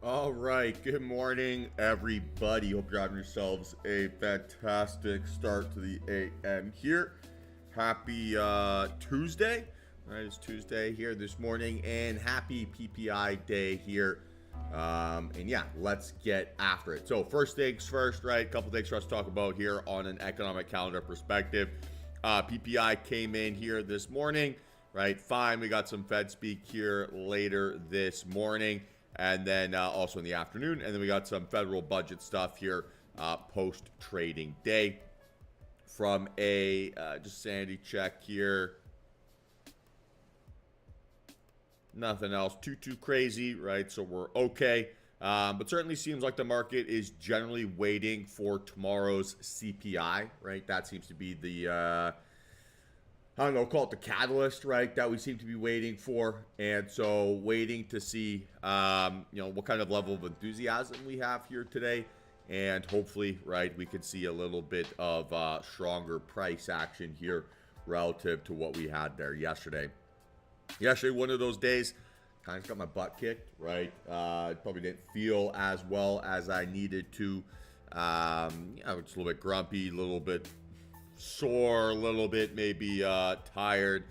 All right, good morning, everybody. Hope you're having yourselves a fantastic start to the AM here. Happy Tuesday. All right, it's Tuesday here this morning, and happy PPI day here. And yeah, let's get after it. So first things first, right? A couple things for us to talk about here on an economic calendar perspective. PPI came in here this morning, right? Fine. We got some Fed speak here later this morning. And then also in the afternoon. And then we got some federal budget stuff here post-trading day. From a just sanity check here. Nothing else too crazy, right? So we're okay. But certainly seems like the market is generally waiting for tomorrow's CPI, right? That seems to be the I don't know, call it the catalyst, right, that we seem to be waiting for. And so waiting to see, what kind of level of enthusiasm we have here today. And hopefully, right, we can see a little bit of stronger price action here relative to what we had there yesterday. Yesterday, one of those days, kind of got my butt kicked, right? Probably didn't feel as well as I needed to. I was just a little bit grumpy, a little bit sore, a little bit maybe tired,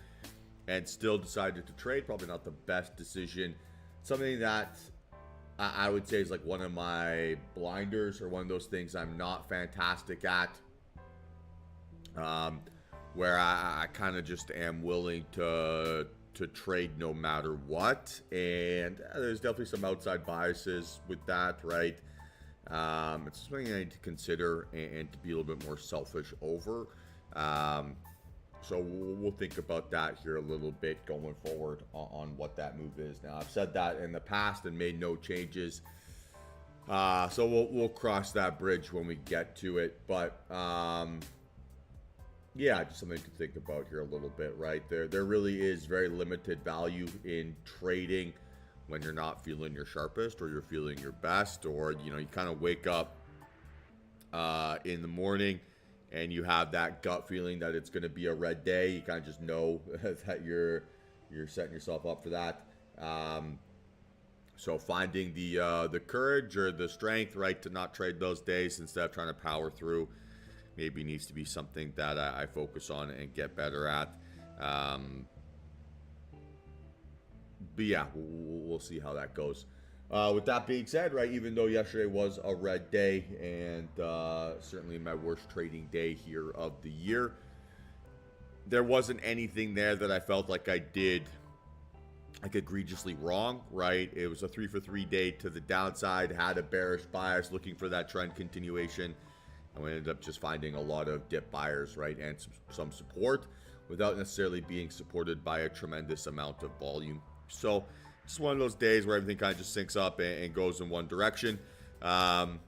and still decided to trade. Probably not the best decision. Something that I would say is like one of my blinders, or one of those things I'm not fantastic at, where I kind of just am willing to trade no matter what. And there's definitely some outside biases with that, right? It's something I need to consider and to be a little bit more selfish over. So we'll think about that here a little bit going forward on what that move is. Now, I've said that in the past and made no changes. So we'll cross that bridge when we get to it. But yeah, just something to think about here a little bit, right? There really is very limited value in trading when you're not feeling your sharpest, or you're feeling your best, or you kind of wake up in the morning and you have that gut feeling that it's going to be a red day. You kind of just know that you're setting yourself up for that. So finding the courage or the strength, right, to not trade those days instead of trying to power through, maybe needs to be something that I focus on and get better at. But yeah, we'll see how that goes. With that being said, right, even though yesterday was a red day and certainly my worst trading day here of the year, there wasn't anything there that I felt like I did like egregiously wrong, right? It was a 3-for-3 day to the downside, had a bearish bias looking for that trend continuation, and we ended up just finding a lot of dip buyers, right, and some support without necessarily being supported by a tremendous amount of volume. So it's one of those days where everything kind of just syncs up and goes in one direction. And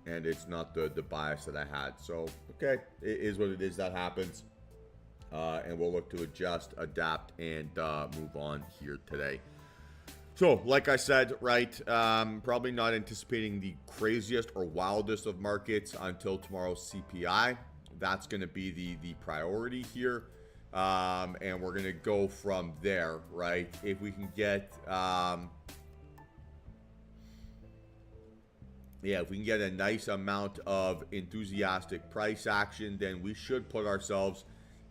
it's not the bias that I had. So, okay, it is what it is. That happens. And we'll look to adjust, adapt, and move on here today. So, like I said, right, probably not anticipating the craziest or wildest of markets until tomorrow's CPI. That's going to be the priority here. And we're going to go from there, right? If we can get, if we can get a nice amount of enthusiastic price action, then we should put ourselves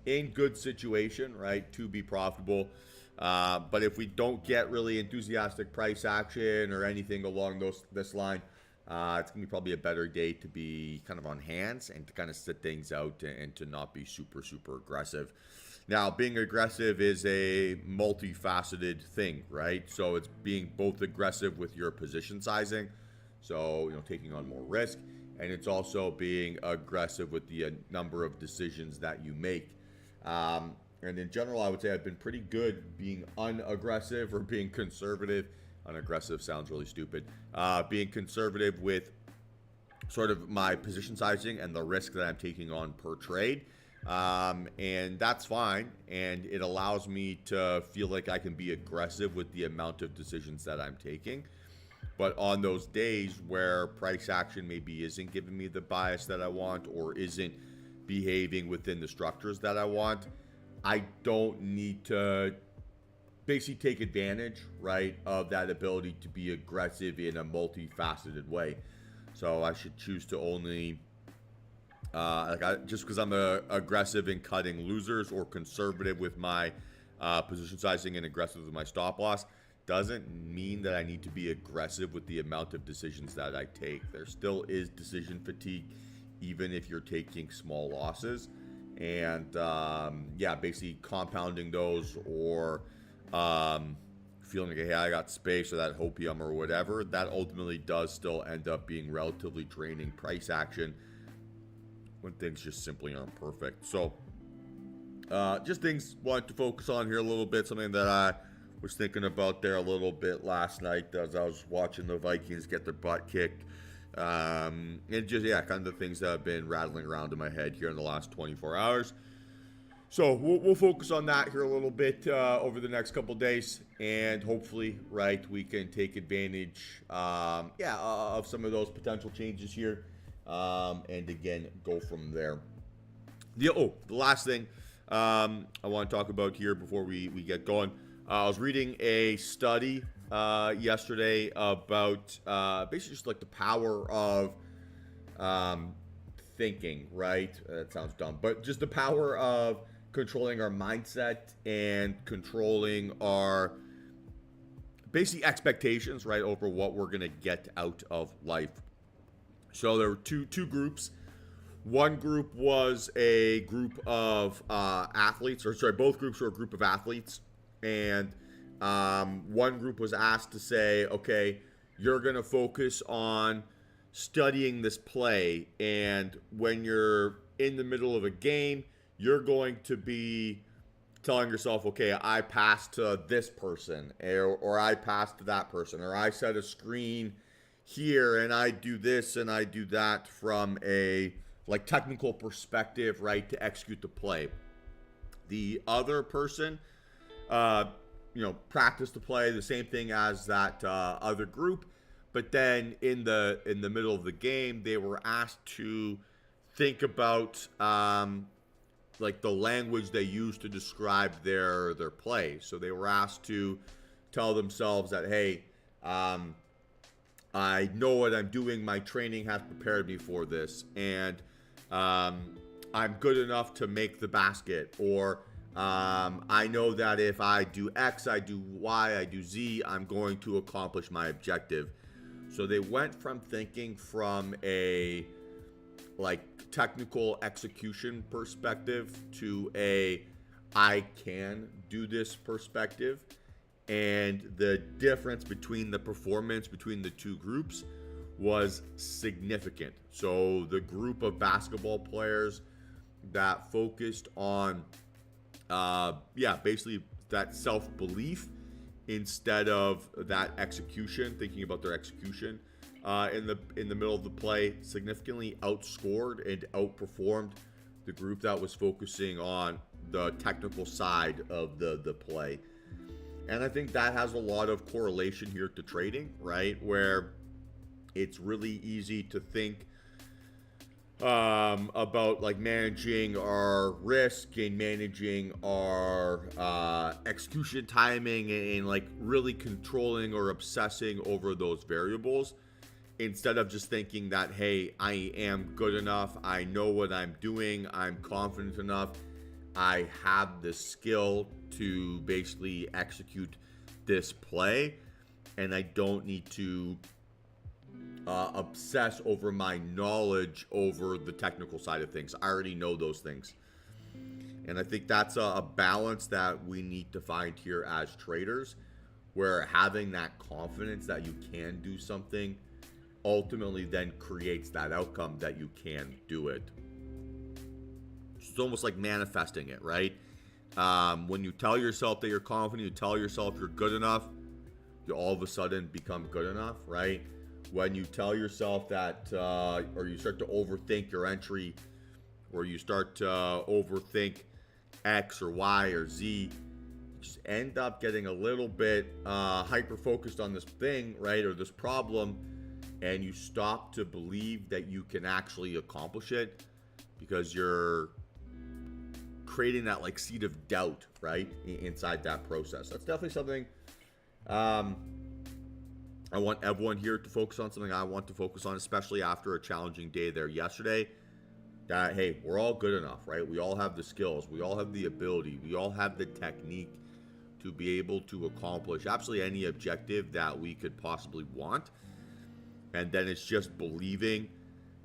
in good situation, right, to be profitable. But if we don't get really enthusiastic price action or anything along this line, it's going to be probably a better day to be kind of on hands and to kind of sit things out and to not be super aggressive. Now, being aggressive is a multifaceted thing, right? So it's being both aggressive with your position sizing, so taking on more risk, and it's also being aggressive with the number of decisions that you make. And in general, I would say I've been pretty good being unaggressive or being conservative. Unaggressive sounds really stupid. Being conservative with sort of my position sizing and the risk that I'm taking on per trade. And that's fine. And it allows me to feel like I can be aggressive with the amount of decisions that I'm taking. But on those days where price action maybe isn't giving me the bias that I want, or isn't behaving within the structures that I want, I don't need to basically take advantage, right, of that ability to be aggressive in a multifaceted way. So I should choose to only, just because I'm aggressive in cutting losers or conservative with my position sizing and aggressive with my stop loss, doesn't mean that I need to be aggressive with the amount of decisions that I take. There still is decision fatigue, even if you're taking small losses. And basically compounding those, or feeling like, hey, I got space, or that hopium or whatever, that ultimately does still end up being relatively draining price action when things just simply aren't perfect. So just things wanted to focus on here a little bit, something that I was thinking about there a little bit last night as I was watching the Vikings get their butt kicked. And just, kind of the things that have been rattling around in my head here in the last 24 hours. So we'll focus on that here a little bit over the next couple days, and hopefully, right, we can take advantage, of some of those potential changes here, and again, go from there. The last thing I want to talk about here before we get going. I was reading a study yesterday about basically just like the power of thinking, right? That sounds dumb, but just the power of controlling our mindset and controlling our basic expectations, right, over what we're going to get out of life. So there were two groups. One group was a group of both groups were a group of athletes. And one group was asked to say, okay, you're going to focus on studying this play. And when you're in the middle of a game, you're going to be telling yourself, okay, I passed to this person, or I passed to that person, or I set a screen here and I do this and I do that from a technical perspective, right, to execute the play. The other person practice the play, the same thing as that other group, but then in the middle of the game, they were asked to think about the language they use to describe their play. So they were asked to tell themselves that, hey, I know what I'm doing. My training has prepared me for this, and I'm good enough to make the basket, or I know that if I do X, I do Y, I do Z, I'm going to accomplish my objective. So they went from thinking from a technical execution perspective to a I can do this perspective. And the difference between the performance between the two groups was significant. So the group of basketball players that focused on basically that self-belief instead of that execution, thinking about their execution in the middle of the play, significantly outscored and outperformed the group that was focusing on the technical side of the play. And I think that has a lot of correlation here to trading, right? Where it's really easy to think about managing our risk and managing our execution timing and really controlling or obsessing over those variables, instead of just thinking that, hey, I am good enough, I know what I'm doing, I'm confident enough, I have the skill to basically execute this play, and I don't need to obsess over my knowledge over the technical side of things. I already know those things. And I think that's a balance that we need to find here as traders, where having that confidence that you can do something ultimately then creates that outcome that you can do it. It's almost like manifesting it, right? When you tell yourself that you're confident, you tell yourself you're good enough, you all of a sudden become good enough, right? When you tell yourself that, or you start to overthink your entry, or you start to overthink X or Y or Z, you just end up getting a little bit hyper-focused on this thing, right, or this problem, and you stop to believe that you can actually accomplish it because you're creating that like seed of doubt, right, inside that process. That's definitely something I want everyone here to focus on, something I want to focus on, especially after a challenging day there yesterday. That, hey, we're all good enough, right? We all have the skills. We all have the ability. We all have the technique to be able to accomplish absolutely any objective that we could possibly want. And then it's just believing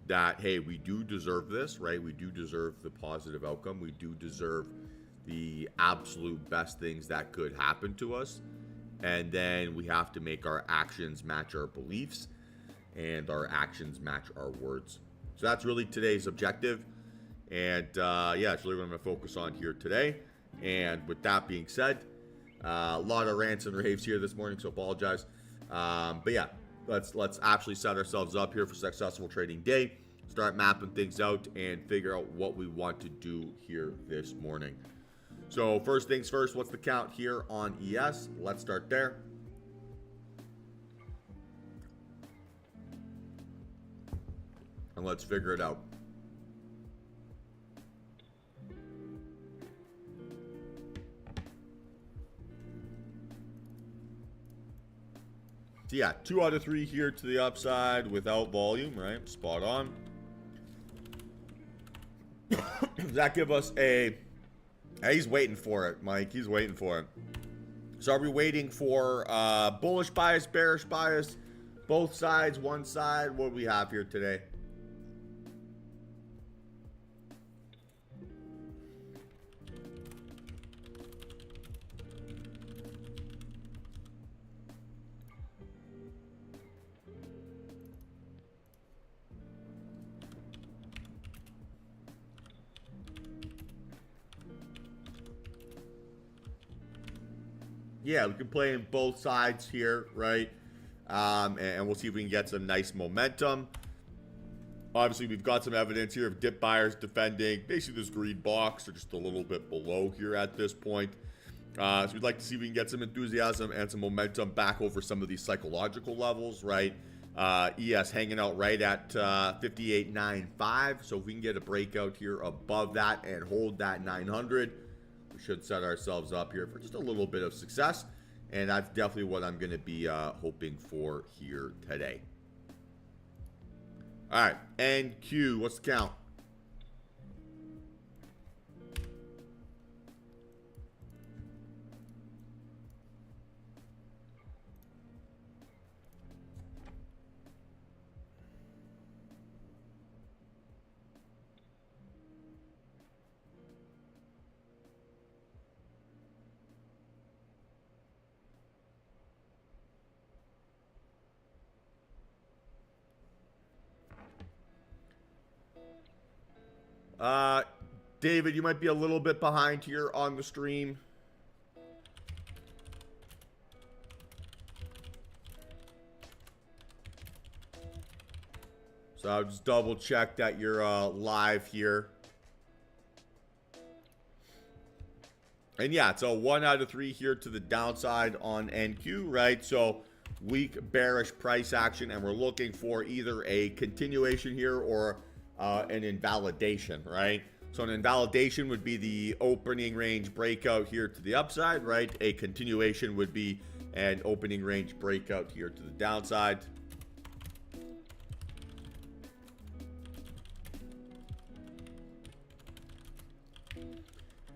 that, hey, we do deserve this, right? We do deserve the positive outcome. We do deserve the absolute best things that could happen to us. And then we have to make our actions match our beliefs and our actions match our words. So that's really today's objective. And yeah, it's really what I'm going to focus on here today. And with that being said, a lot of rants and raves here this morning, so apologize. But yeah, let's actually set ourselves up here for successful trading day. Start mapping things out and figure out what we want to do here this morning. So first things first, what's the count here on ES? Let's start there. And let's figure it out. So yeah, 2 out of 3 here to the upside without volume, right? Spot on. Does that give us a... He's waiting for it, Mike. He's waiting for it. So are we waiting for bullish bias, bearish bias, both sides, one side? What do we have here today? Yeah, we can play in both sides here, right? And we'll see if we can get some nice momentum. Obviously, we've got some evidence here of dip buyers defending basically this green box or just a little bit below here at this point. So we'd like to see if we can get some enthusiasm and some momentum back over some of these psychological levels, right? ES hanging out right at 58.95. So if we can get a breakout here above that and hold that 900, should set ourselves up here for just a little bit of success, and that's definitely what I'm going to be hoping for here today. All right, NQ, what's the count? David, you might be a little bit behind here on the stream. So I'll just double check that you're live here. And yeah, so 1 out of 3 here to the downside on NQ, right? So weak bearish price action, and we're looking for either a continuation here or an invalidation, right? So an invalidation would be the opening range breakout here to the upside, right? A continuation would be an opening range breakout here to the downside.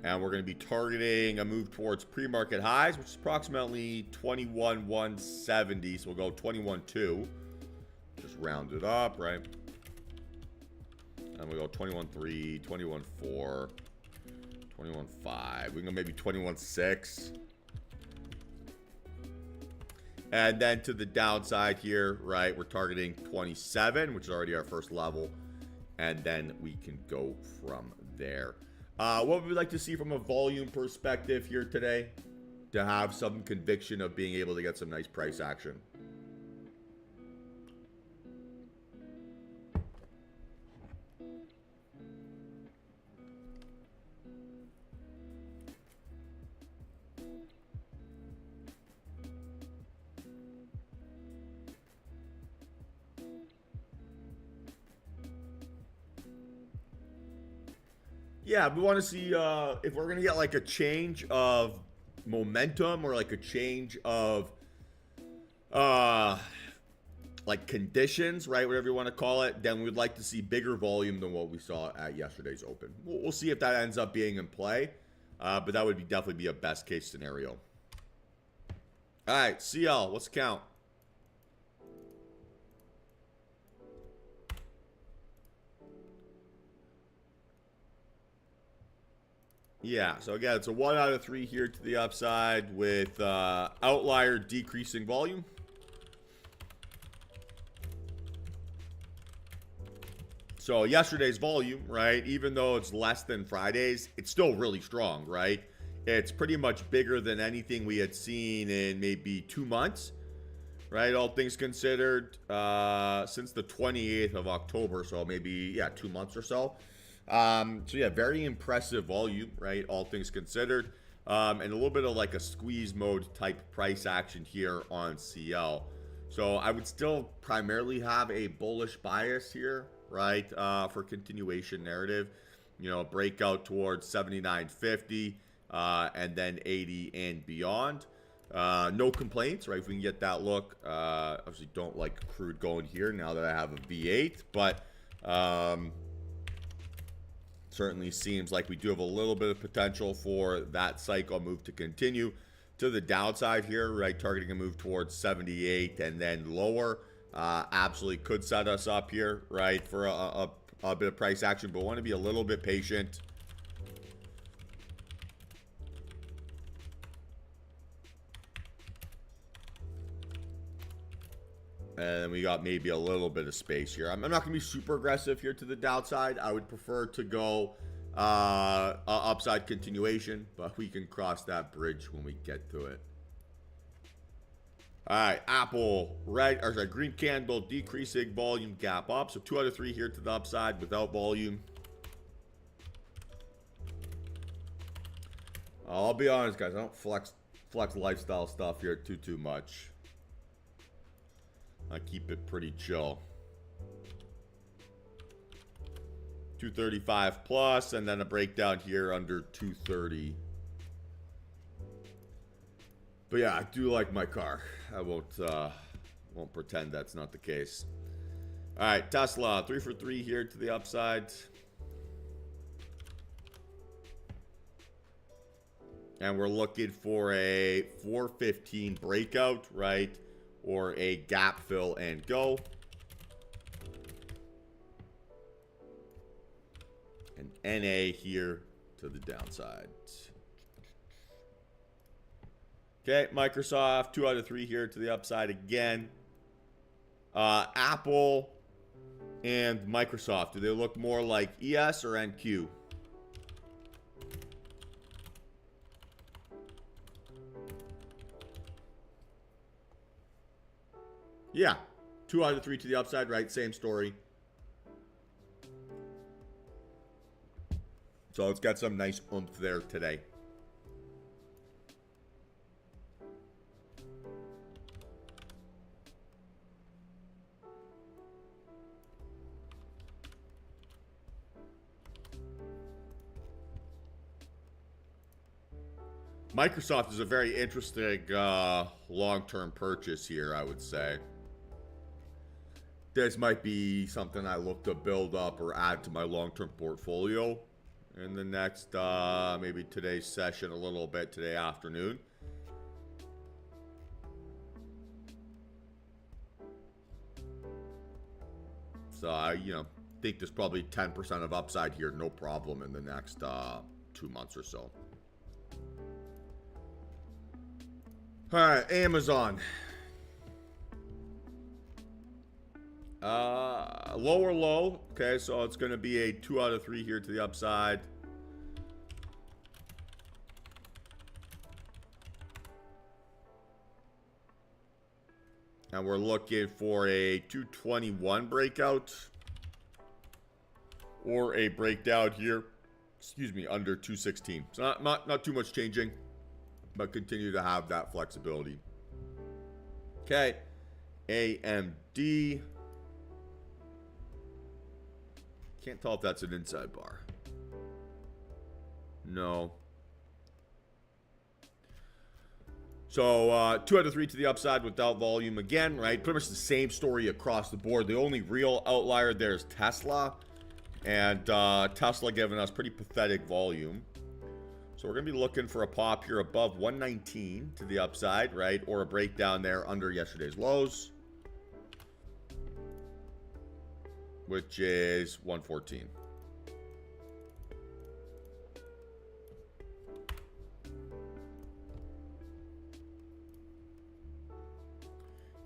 And we're going to be targeting a move towards pre-market highs, which is approximately 21,170. So we'll go 21.2. Just round it up, right? And we go 21.3, 21.4, 21.5. We can go maybe 21.6. And then to the downside here, right, we're targeting 27, which is already our first level. And then we can go from there. What would we like to see from a volume perspective here today to have some conviction of being able to get some nice price action? Yeah, we want to see if we're going to get like a change of momentum or like a change of like conditions, right? Whatever you want to call it. Then we'd like to see bigger volume than what we saw at yesterday's open. We'll see if that ends up being in play. But that would definitely be a best case scenario. All right, CL, what's the count? Yeah, so again, it's a 1 out of 3 here to the upside with outlier decreasing volume. So yesterday's volume, right, even though it's less than Friday's, it's still really strong, right? It's pretty much bigger than anything we had seen in maybe 2 months, right? All things considered, since the 28th of October, so maybe, yeah, 2 months or so. So yeah, very impressive volume, right? All things considered. And a little bit of like a squeeze mode type price action here on CL. So I would still primarily have a bullish bias here, right? For continuation narrative, you know, breakout towards 79.50, and then 80 and beyond. No complaints, right? If we can get that look, obviously don't like crude going here now that I have a V8, but, certainly seems like we do have a little bit of potential for that cycle move to continue to the downside here, right? Targeting a move towards 78 and then lower. Absolutely could set us up here, right, for a bit of price action, but want to be a little bit patient. And we got maybe a little bit of space here. I'm not going to be super aggressive here to the downside. I would prefer to go upside continuation, but we can cross that bridge when we get to it. All right, Apple, green candle, decreasing volume, gap up. So 2 out of 3 here to the upside without volume. I'll be honest, guys. I don't flex lifestyle stuff here too much. I keep it pretty chill. 235 plus, and then a breakdown here under 230. But yeah, I do like my car. I won't pretend that's not the case. All right, Tesla, 3 for 3 here to the upside. And we're looking for a 415 breakout, right? Or a gap fill and go. And NA here to the downside. Okay, Microsoft, 2 out of 3 here to the upside again. Apple and Microsoft, do they look more like ES or NQ? Yeah, 2 out of 3 to the upside, right? Same story. So it's got some nice oomph there today. Microsoft is a very interesting long-term purchase here, I would say. This might be something I look to build up or add to my long-term portfolio in the next, maybe today's session a little bit today afternoon. So I, think there's probably 10% of upside here, no problem, in the next 2 months or so. All right, Amazon. Lower low. Okay, so it's going to be a 2 out of 3 here to the upside. And we're looking for a 221 breakout. Or a breakdown here. Excuse me, under 216. So not too much changing, but continue to have that flexibility. Okay. AMD. Can't tell if that's an inside bar. No. So 2 out of 3 to the upside without volume again, right? Pretty much the same story across the board. The only real outlier there is Tesla. And Tesla giving us pretty pathetic volume. So we're going to be looking for a pop here above 119 to the upside, right? Or a breakdown there under yesterday's lows, which is 114.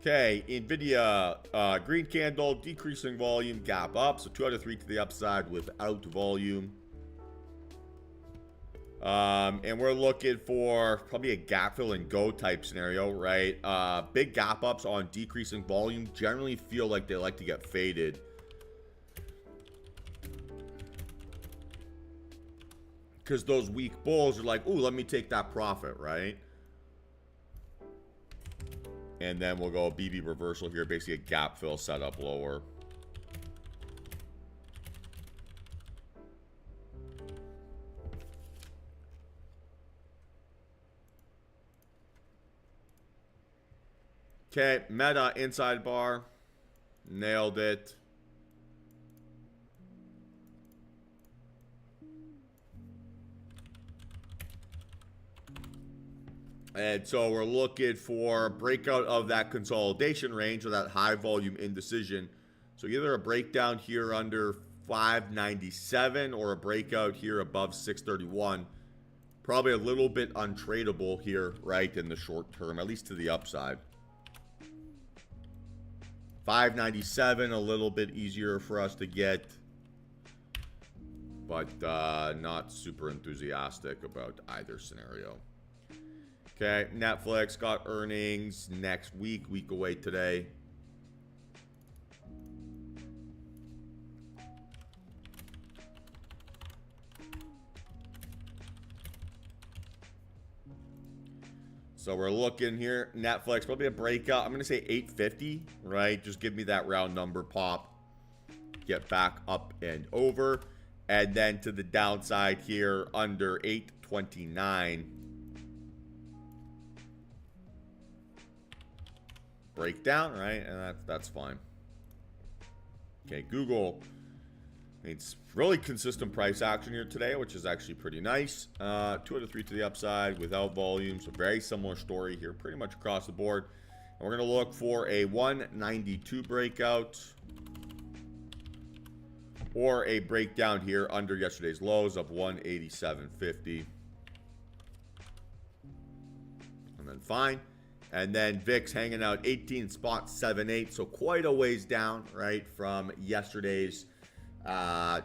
Okay, NVIDIA, green candle, decreasing volume, gap up. So 2 out of 3 to the upside without volume. And we're looking for probably a gap fill and go type scenario, right? Big gap ups on decreasing volume generally feel like they like to get faded. Because those weak bulls are like, ooh, let me take that profit, right? And then we'll go BB reversal here, basically a gap fill setup lower. Okay, Meta inside bar. Nailed it. And so we're looking for breakout of that consolidation range or that high volume indecision. So either a breakdown here under 597 or a breakout here above 631. Probably a little bit untradeable here, right, in the short term, at least to the upside. 597, a little bit easier for us to get, but not super enthusiastic about either scenario. Okay, Netflix got earnings next week away today. So we're looking here, Netflix, probably a breakout. I'm going to say 850, right? Just give me that round number pop. Get back up and over. And then to the downside here, under 829. Breakdown, right? And that's fine. Okay, Google. It's really consistent price action here today, which is actually pretty nice. 2 out of 3 to the upside without volume. So very similar story here, pretty much across the board. And we're going to look for a 192 breakout or a breakdown here under yesterday's lows of 187.50. And then fine. And then VIX hanging out 18.78. So quite a ways down, right, from yesterday's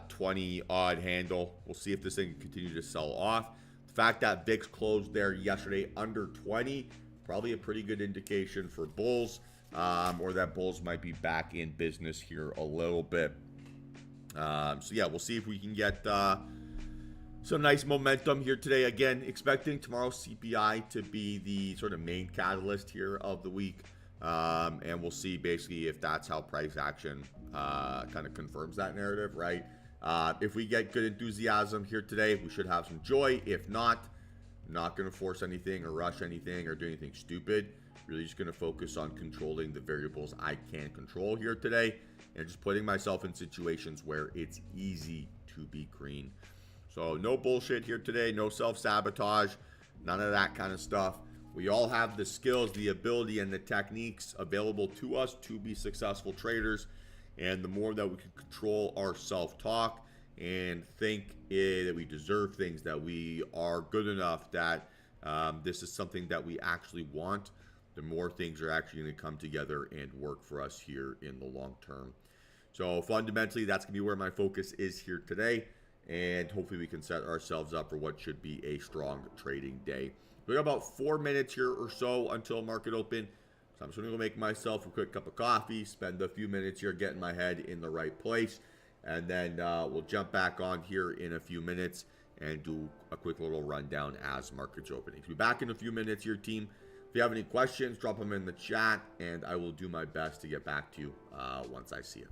20 odd handle. We'll see if this thing can continue to sell off. The fact that VIX closed there yesterday under 20, probably a pretty good indication for bulls, or that bulls might be back in business here a little bit. So yeah, we'll see if we can get some nice momentum here today. Again, expecting tomorrow's CPI to be the sort of main catalyst here of the week. And we'll see basically if that's how price action kind of confirms that narrative, right? If we get good enthusiasm here today, we should have some joy. If not, I'm not going to force anything or rush anything or do anything stupid. Really just going to focus on controlling the variables I can control here today and just putting myself in situations where it's easy to be green. So no bullshit here today, no self-sabotage, none of that kind of stuff. We all have the skills, the ability, and the techniques available to us to be successful traders. And the more that we can control our self-talk and think that we deserve things, that we are good enough, that this is something that we actually want, the more things are actually going to come together and work for us here in the long term. So fundamentally, that's going to be where my focus is here today. And hopefully we can set ourselves up for what should be a strong trading day. We got about 4 minutes here or so until market open. So I'm just going to go make myself a quick cup of coffee, spend a few minutes here getting my head in the right place. And then we'll jump back on here in a few minutes and do a quick little rundown as market's opening. So be back in a few minutes here, team. If you have any questions, drop them in the chat, and I will do my best to get back to you once I see it.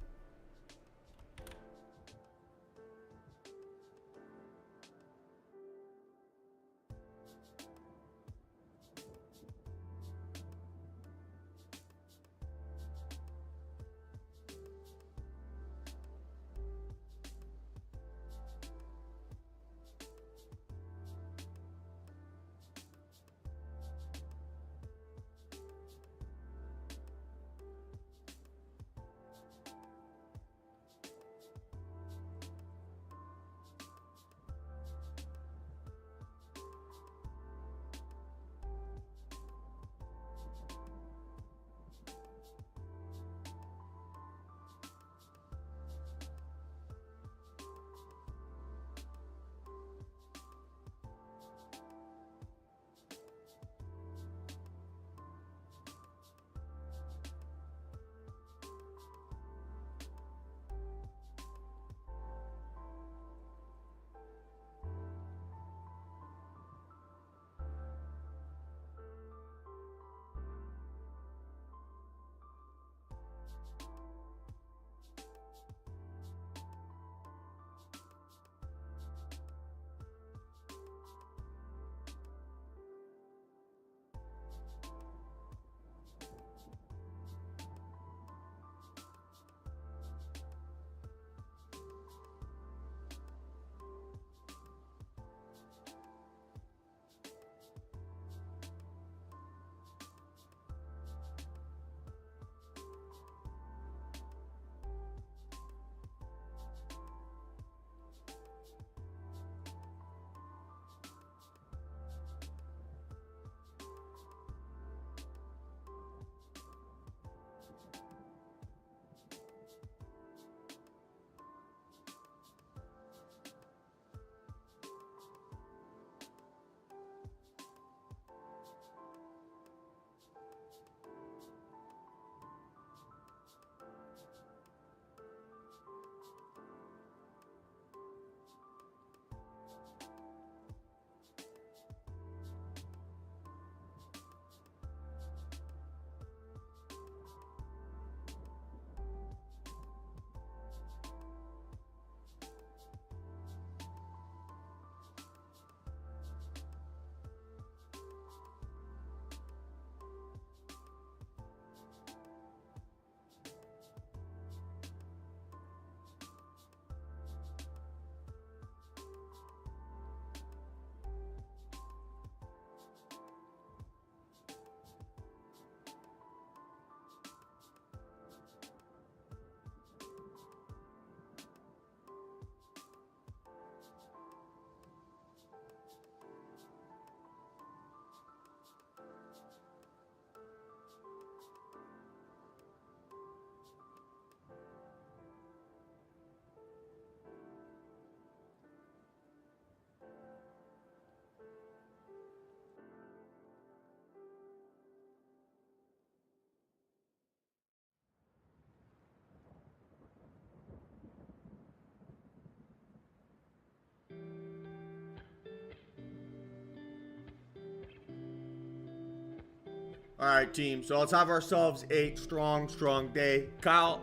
All right, team. So let's have ourselves a strong day. Kyle,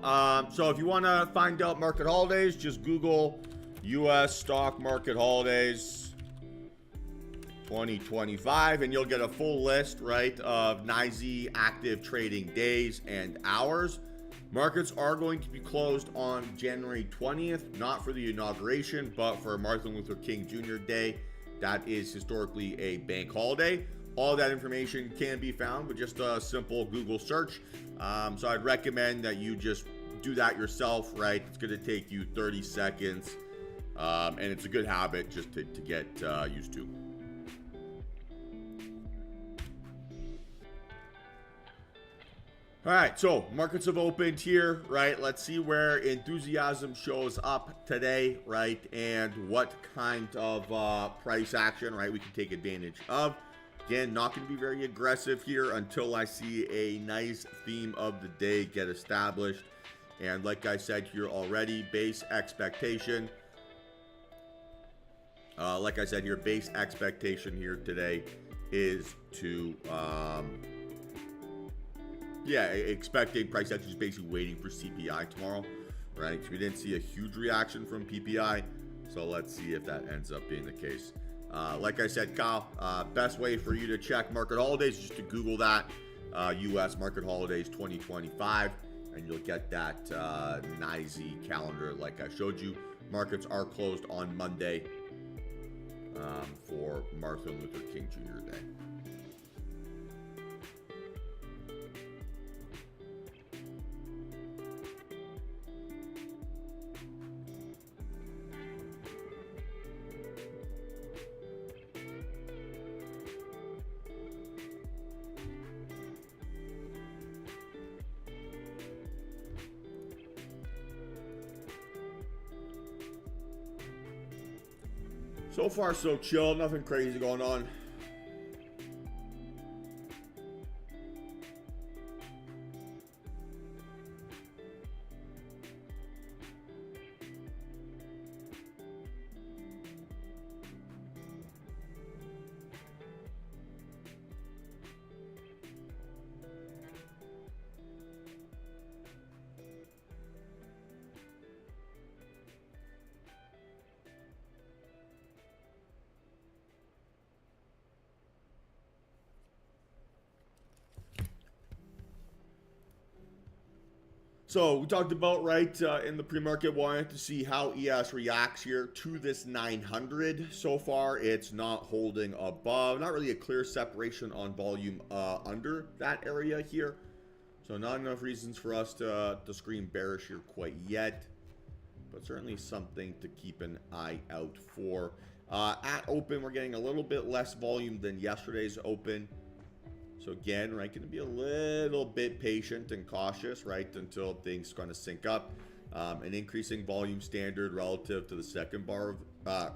so if you want to find out market holidays, just Google U.S. stock market holidays 2025, and you'll get a full list, right, of NYSE active trading days and hours. Markets are going to be closed on January 20th, not for the inauguration, but for Martin Luther King Jr. Day. That is historically a bank holiday. All that information can be found with just a simple Google search. So I'd recommend that you just do that yourself, right? It's going to take you 30 seconds, and it's a good habit just to get used to. All right, so markets have opened here, right? Let's see where enthusiasm shows up today, right? And what kind of price action, right, we can take advantage of. Again, not going to be very aggressive here until I see a nice theme of the day get established. And like I said here already, base expectation. Like I said here, base expectation here today is to... expecting price action is basically waiting for CPI tomorrow, right? So we didn't see a huge reaction from PPI, so let's see if that ends up being the case. Like I said, Kyle, best way for you to check market holidays is just to Google that, U.S. market holidays 2025, and you'll get that NYSE calendar like I showed you. Markets are closed on Monday for Martin Luther King Jr. Day. So far, so chill. Nothing crazy going on. So we talked about, right, in the pre-market, wanting to see how ES reacts here to this 900. So far, it's not holding above. Not really a clear separation on volume under that area here. So not enough reasons for us to scream bearish here quite yet. But certainly something to keep an eye out for. At open, we're getting a little bit less volume than yesterday's open. So again, right, going to be a little bit patient and cautious, right, until things kind of sync up. An increasing volume standard relative to the second bar,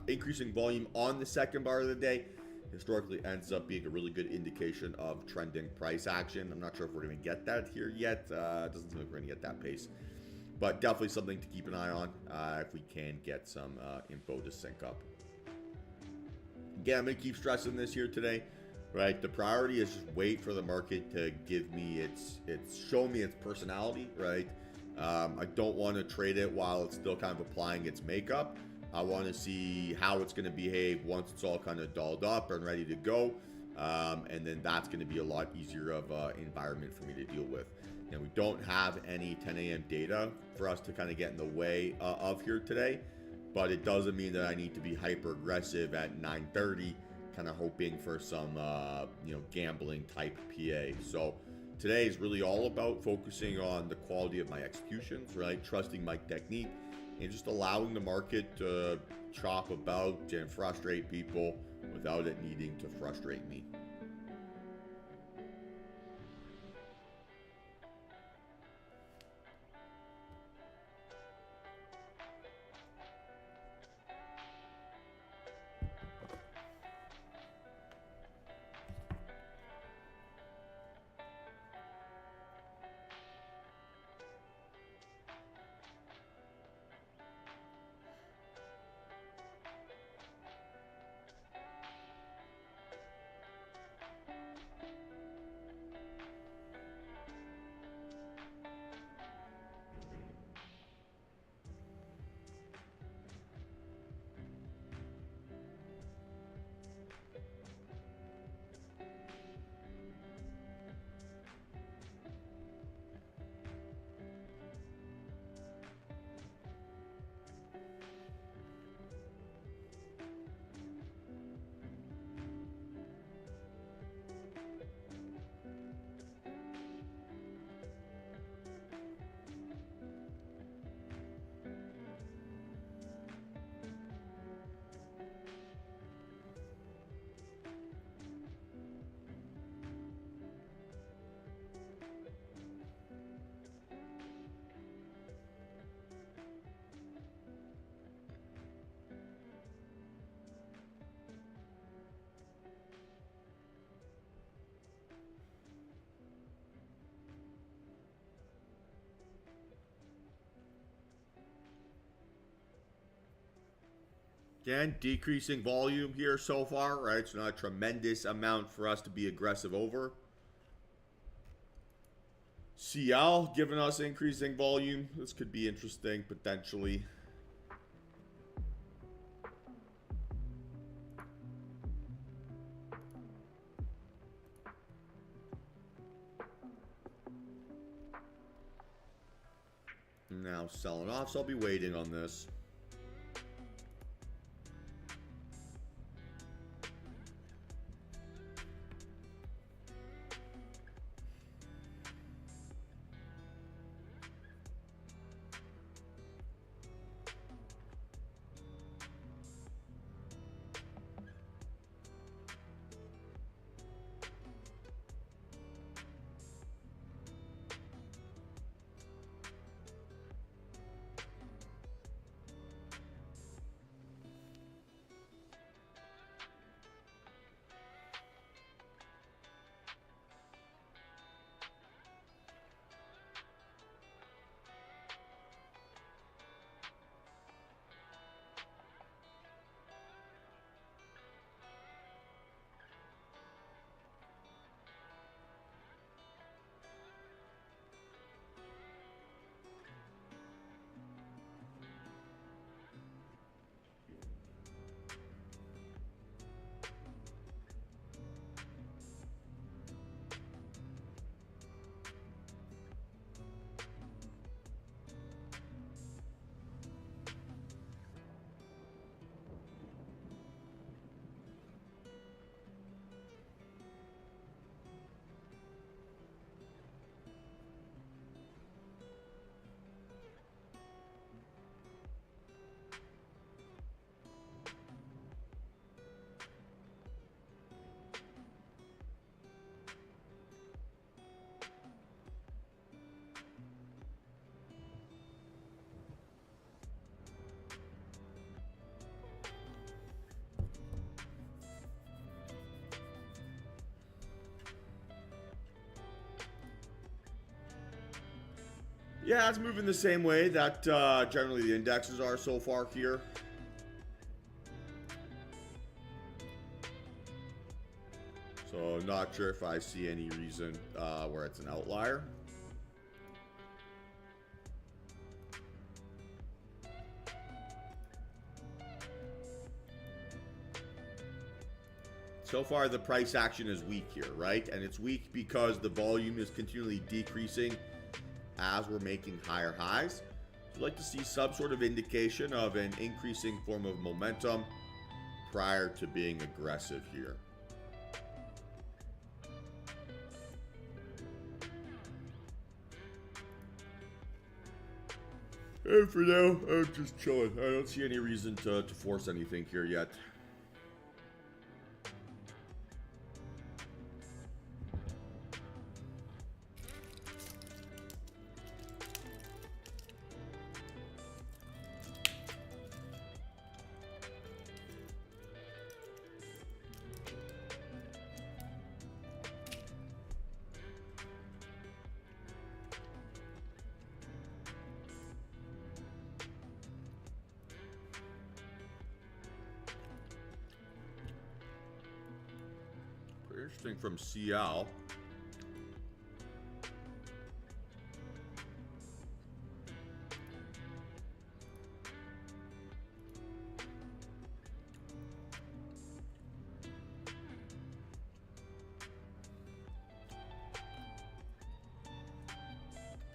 increasing volume on the second bar of the day historically ends up being a really good indication of trending price action. I'm not sure if we're going to get that here yet. It doesn't seem like we're going to get that pace. But definitely something to keep an eye on if we can get some info to sync up. Again, I'm going to keep stressing this here today. Right, the priority is just wait for the market to give me show me its personality, right? I don't want to trade it while it's still kind of applying its makeup. I want to see how it's going to behave once it's all kind of dolled up and ready to go. And then that's going to be a lot easier of an environment for me to deal with. And we don't have any 10 a.m. data for us to kind of get in the way of here today, but it doesn't mean that I need to be hyper aggressive at 9:30. Kind of hoping for some, gambling type PA. So today is really all about focusing on the quality of my executions, right? Trusting my technique and just allowing the market to chop about and frustrate people without it needing to frustrate me. Again, decreasing volume here so far, right? It's not a tremendous amount for us to be aggressive over. CL giving us increasing volume. This could be interesting potentially. Now selling off, so I'll be waiting on this. Yeah, it's moving the same way that generally the indexes are so far here. So not sure if I see any reason where it's an outlier. So far the price action is weak here, right? And it's weak because the volume is continually decreasing as we're making higher highs. So I'd like to see some sort of indication of an increasing form of momentum prior to being aggressive here. And for now, I'm just chilling. I don't see any reason to force anything here yet. Interesting from CL.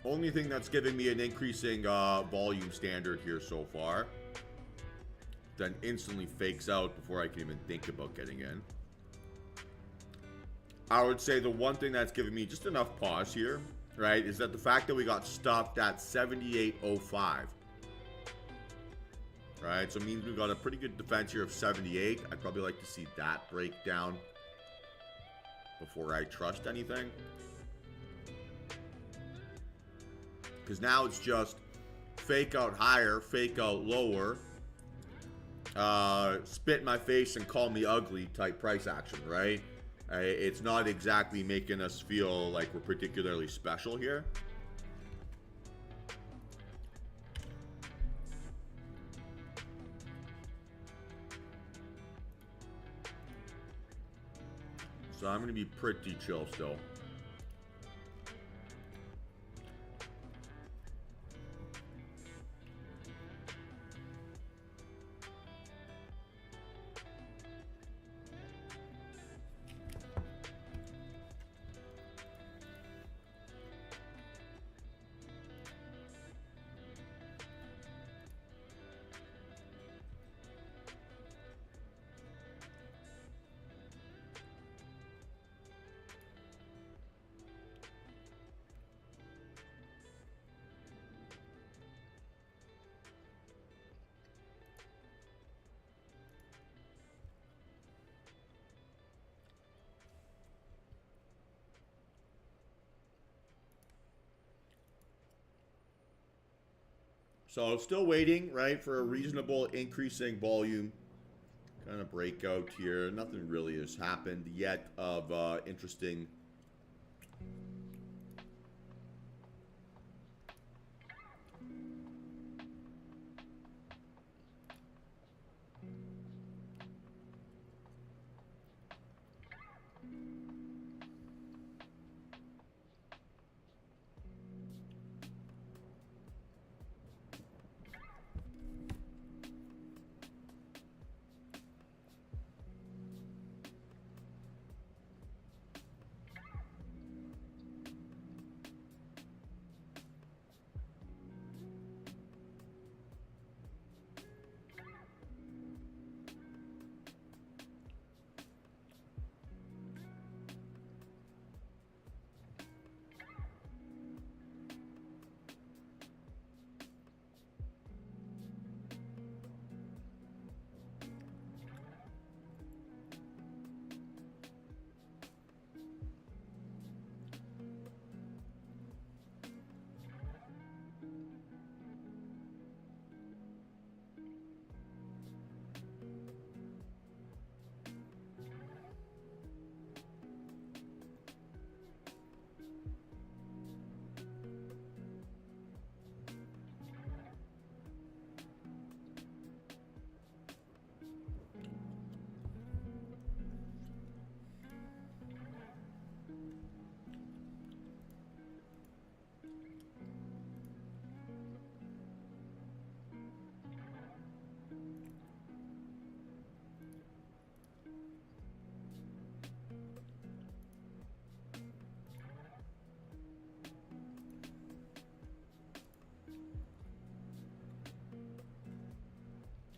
Only thing that's giving me an increasing volume standard here so far. Then instantly fakes out before I can even think about getting in. I would say the one thing that's giving me just enough pause here, right, is that the fact that we got stopped at 78.05. Right, so it means we've got a pretty good defense here of 78. I'd probably like to see that break down before I trust anything. Because now it's just fake out higher, fake out lower, spit in my face and call me ugly type price action, right? It's not exactly making us feel like we're particularly special here. So I'm going to be pretty chill still. So still waiting, right, for a reasonable increasing volume kind of breakout here. Nothing really has happened yet of interesting.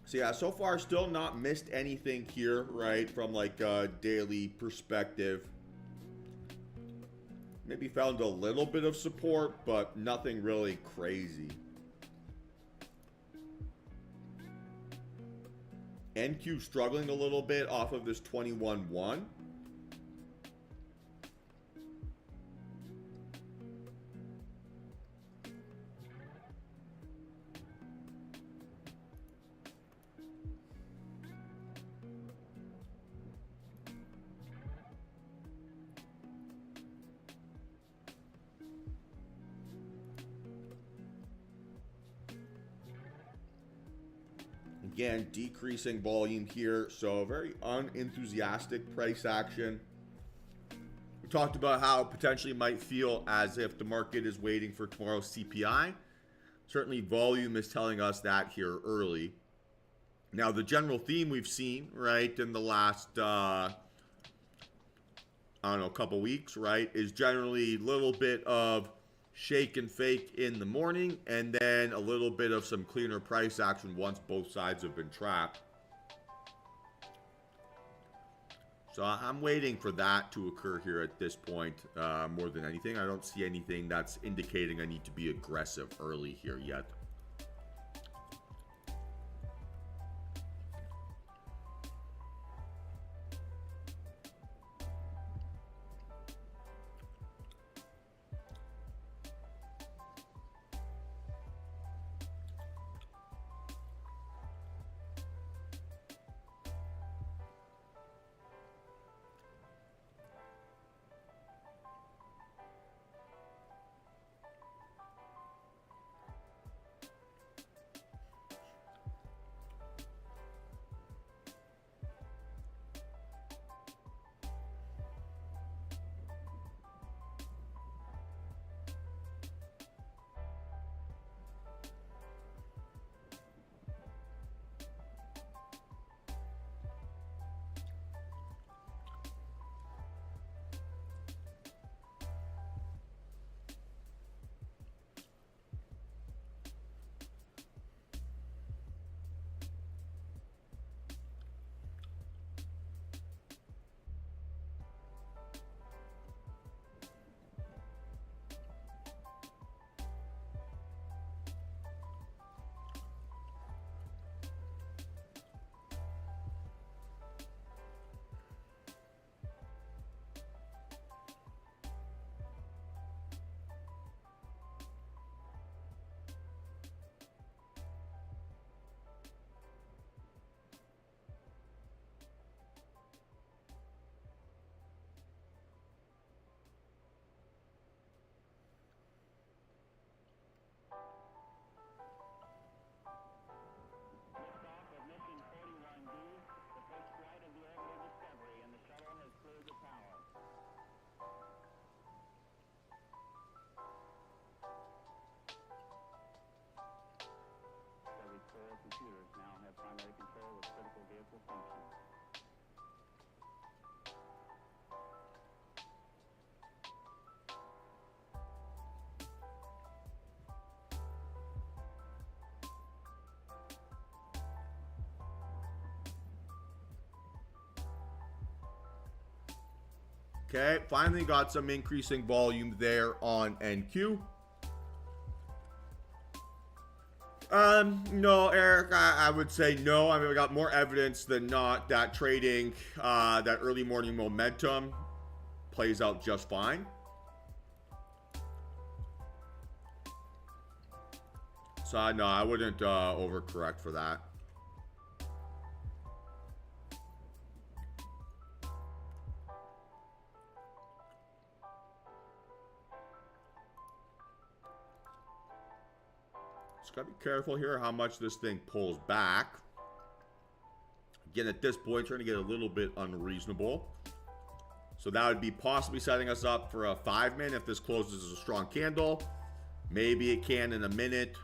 So yeah, so far still not missed anything here, right, from like a daily perspective. Maybe found a little bit of support, but nothing really crazy. NQ struggling a little bit off of this 21-1. Again, decreasing volume here, so very unenthusiastic price action. We talked about how it potentially might feel as if the market is waiting for tomorrow's CPI. Certainly volume is telling us that here early. Now, the general theme we've seen, right, in the last, I don't know, couple weeks, right, is generally a little bit of shake and fake in the morning, and then a little bit of some cleaner price action once both sides have been trapped. So I'm waiting for that to occur here at this point more than anything. I don't see anything that's indicating I need to be aggressive early here yet. Okay, finally got some increasing volume there on NQ. No, Eric, I would say no. I mean, we got more evidence than not that trading, that early morning momentum plays out just fine. So, no, I wouldn't overcorrect for that. Just gotta be careful here how much this thing pulls back. Again, at this point, trying to get a little bit unreasonable. So that would be possibly setting us up for a 5-minute if this closes as a strong candle. Maybe it can in a minute.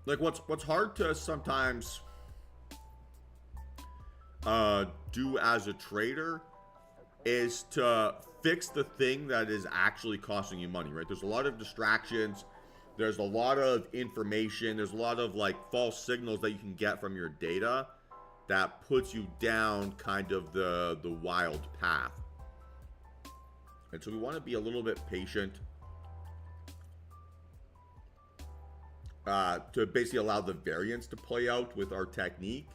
Like what's hard to sometimes do as a trader is to fix the thing that is actually costing you money, right? There's a lot of distractions. There's a lot of information. There's a lot of like false signals that you can get from your data that puts you down kind of the wild path. And so we want to be a little bit patient to basically allow the variance to play out with our technique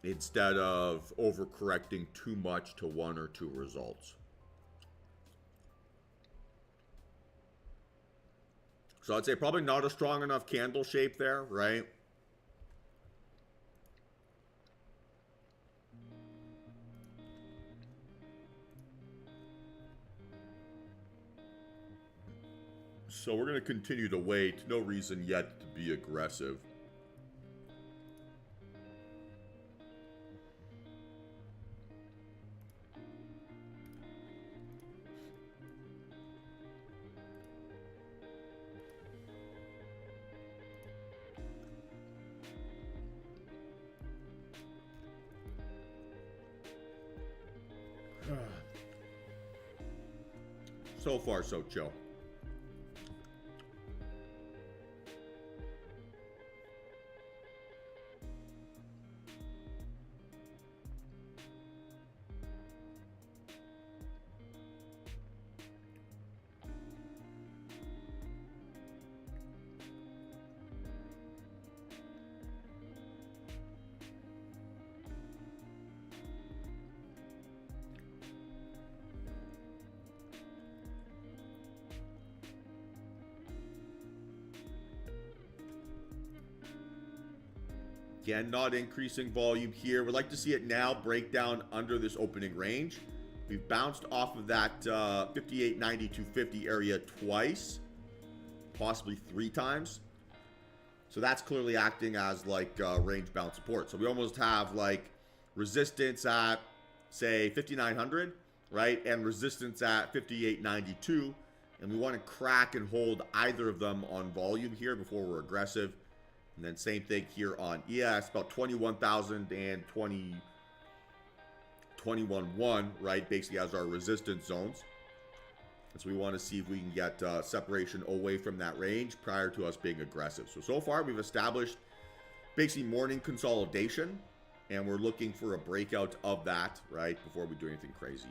instead of overcorrecting too much to one or two results. So I'd say probably not a strong enough candle shape there, right? So we're going to continue to wait. No reason yet to be aggressive. So far, so chill. Again, not increasing volume here. We'd like to see it now break down under this opening range. We've bounced off of that 58.90 to 50 area twice, possibly 3 times. So that's clearly acting as like range bound support. So we almost have like resistance at, say, 5,900, right? And resistance at 58.92. And we want to crack and hold either of them on volume here before we're aggressive. And then same thing here on ES, about 21,000 and 21.1, right? Basically as our resistance zones. And so we want to see if we can get separation away from that range prior to us being aggressive. So far we've established basically morning consolidation, and we're looking for a breakout of that, right, before we do anything crazy.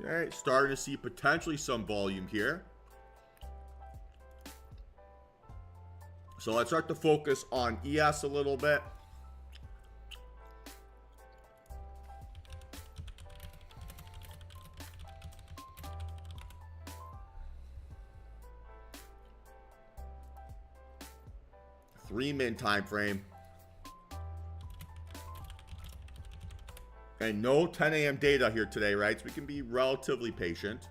Okay, starting to see potentially some volume here. So let's start to focus on ES a little bit. Three-min time frame. And no 10 a.m. data here today, right? So we can be relatively patient.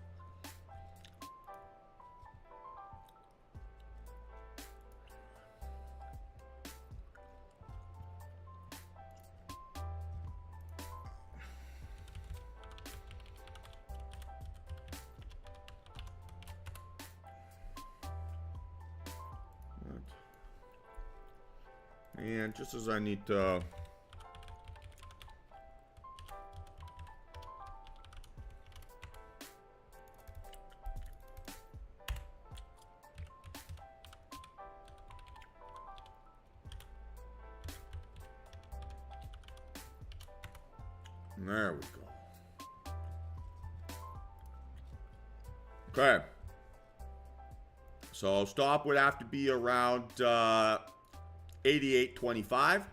And just as I need to... There we go. Okay. So stop would have to be around 88.25.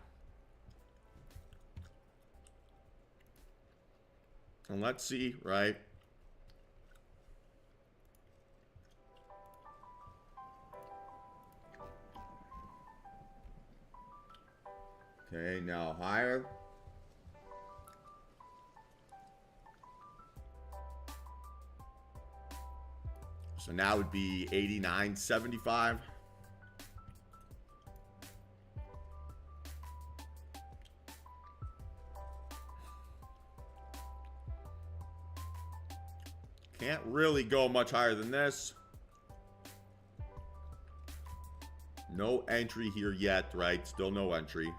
And let's see, right? Okay, now higher. So now it would be 89.75. Can't really go much higher than this. No entry here yet, right? Still no entry.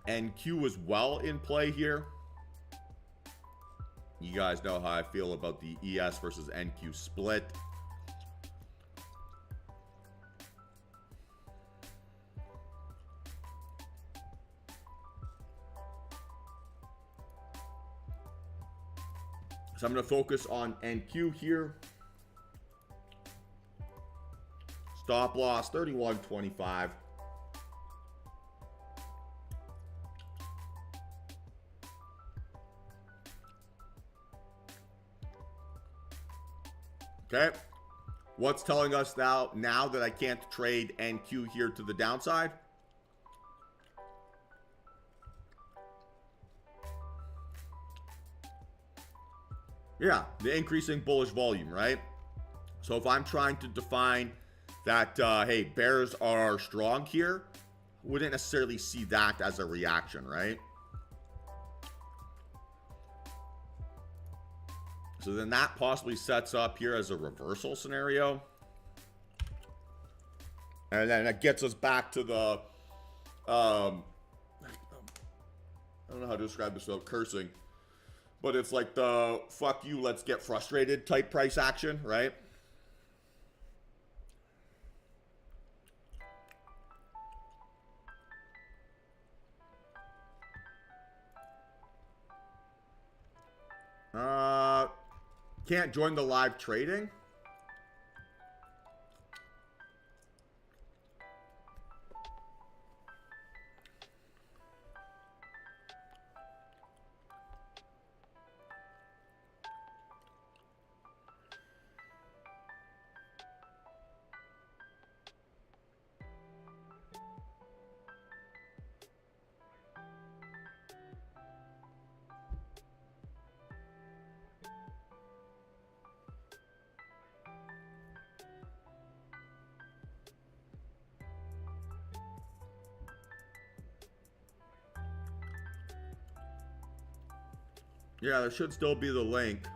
NQ is well in play here. You guys know how I feel about the ES versus NQ split. So I'm going to focus on NQ here. Stop loss 31.25. Okay. What's telling us now that I can't trade NQ here to the downside? Yeah, the increasing bullish volume, right? So if I'm trying to define that, hey, bears are strong here, wouldn't necessarily see that as a reaction, right? So then that possibly sets up here as a reversal scenario. And then that gets us back to the, I don't know how to describe this without cursing, but it's like the fuck you, let's get frustrated type price action, right? Can't join the live trading. Yeah, there should still be the link.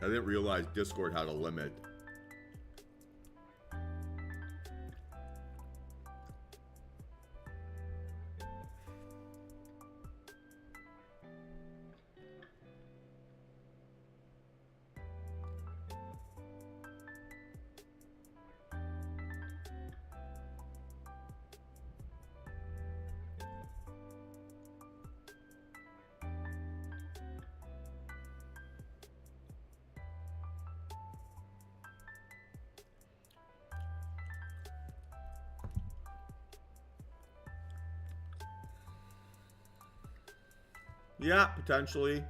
I didn't realize Discord had a limit. Yeah, potentially.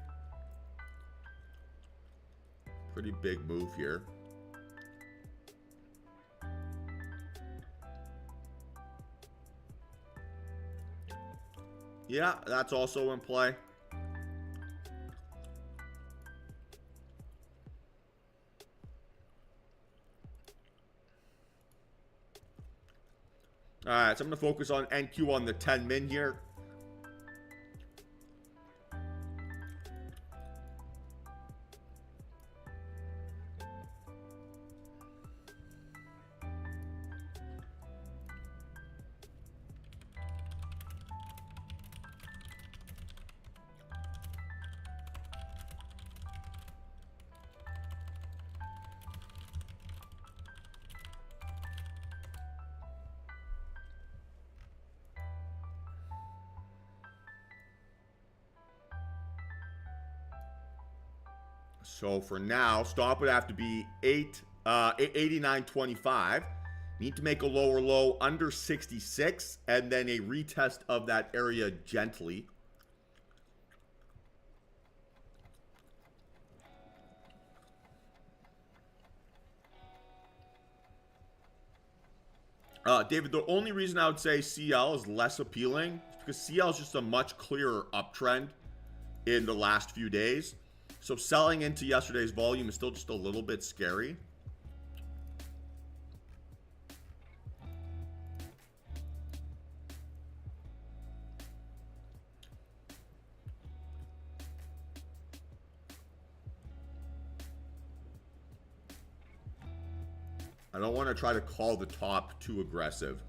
Pretty big move here. Yeah, that's also in play. All right, so I'm going to focus on NQ on the 10 min here. So for now, stop would have to be 89.25. Need to make a lower low under 66 and then a retest of that area gently. David, the only reason I would say CL is less appealing is because CL is just a much clearer uptrend in the last few days. So selling into yesterday's volume is still just a little bit scary. I don't want to try to call the top too aggressive.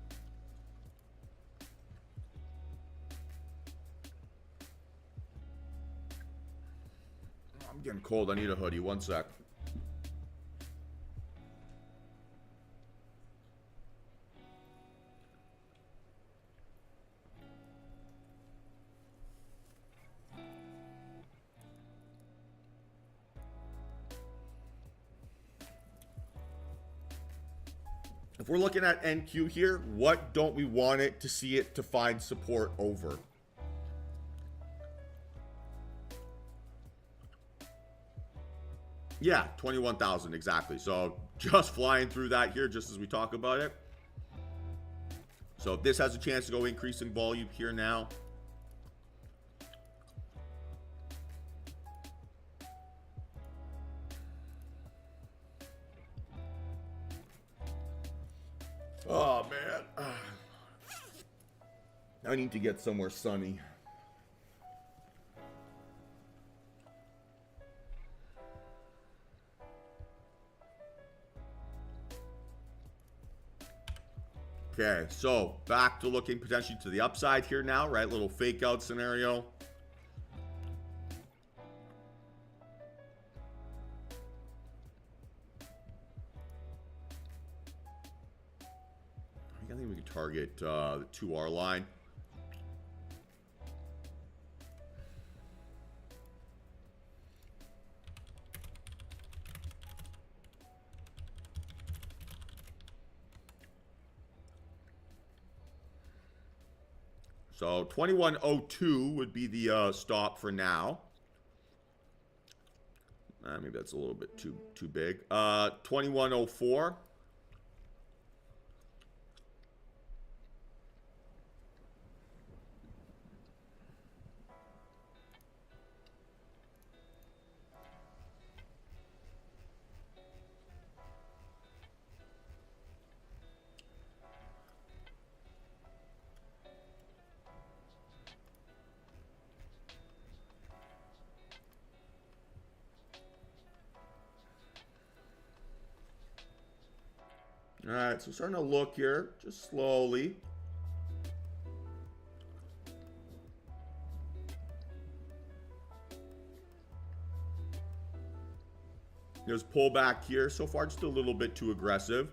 I'm getting cold. I need a hoodie. One sec. If we're looking at NQ here, what don't we want it to see it to find support over? Yeah, 21,000 exactly. So just flying through that here just as we talk about it. So if this has a chance to go increasing volume here now. Oh, man. I need to get somewhere sunny. Okay, so back to looking potentially to the upside here now, right? Little fake out scenario. I think we can target the 2R line. So 2102 would be the stop for now. Maybe that's a little bit too big. 2104. All right, so starting to look here, just slowly. There's pullback here. So far, just a little bit too aggressive.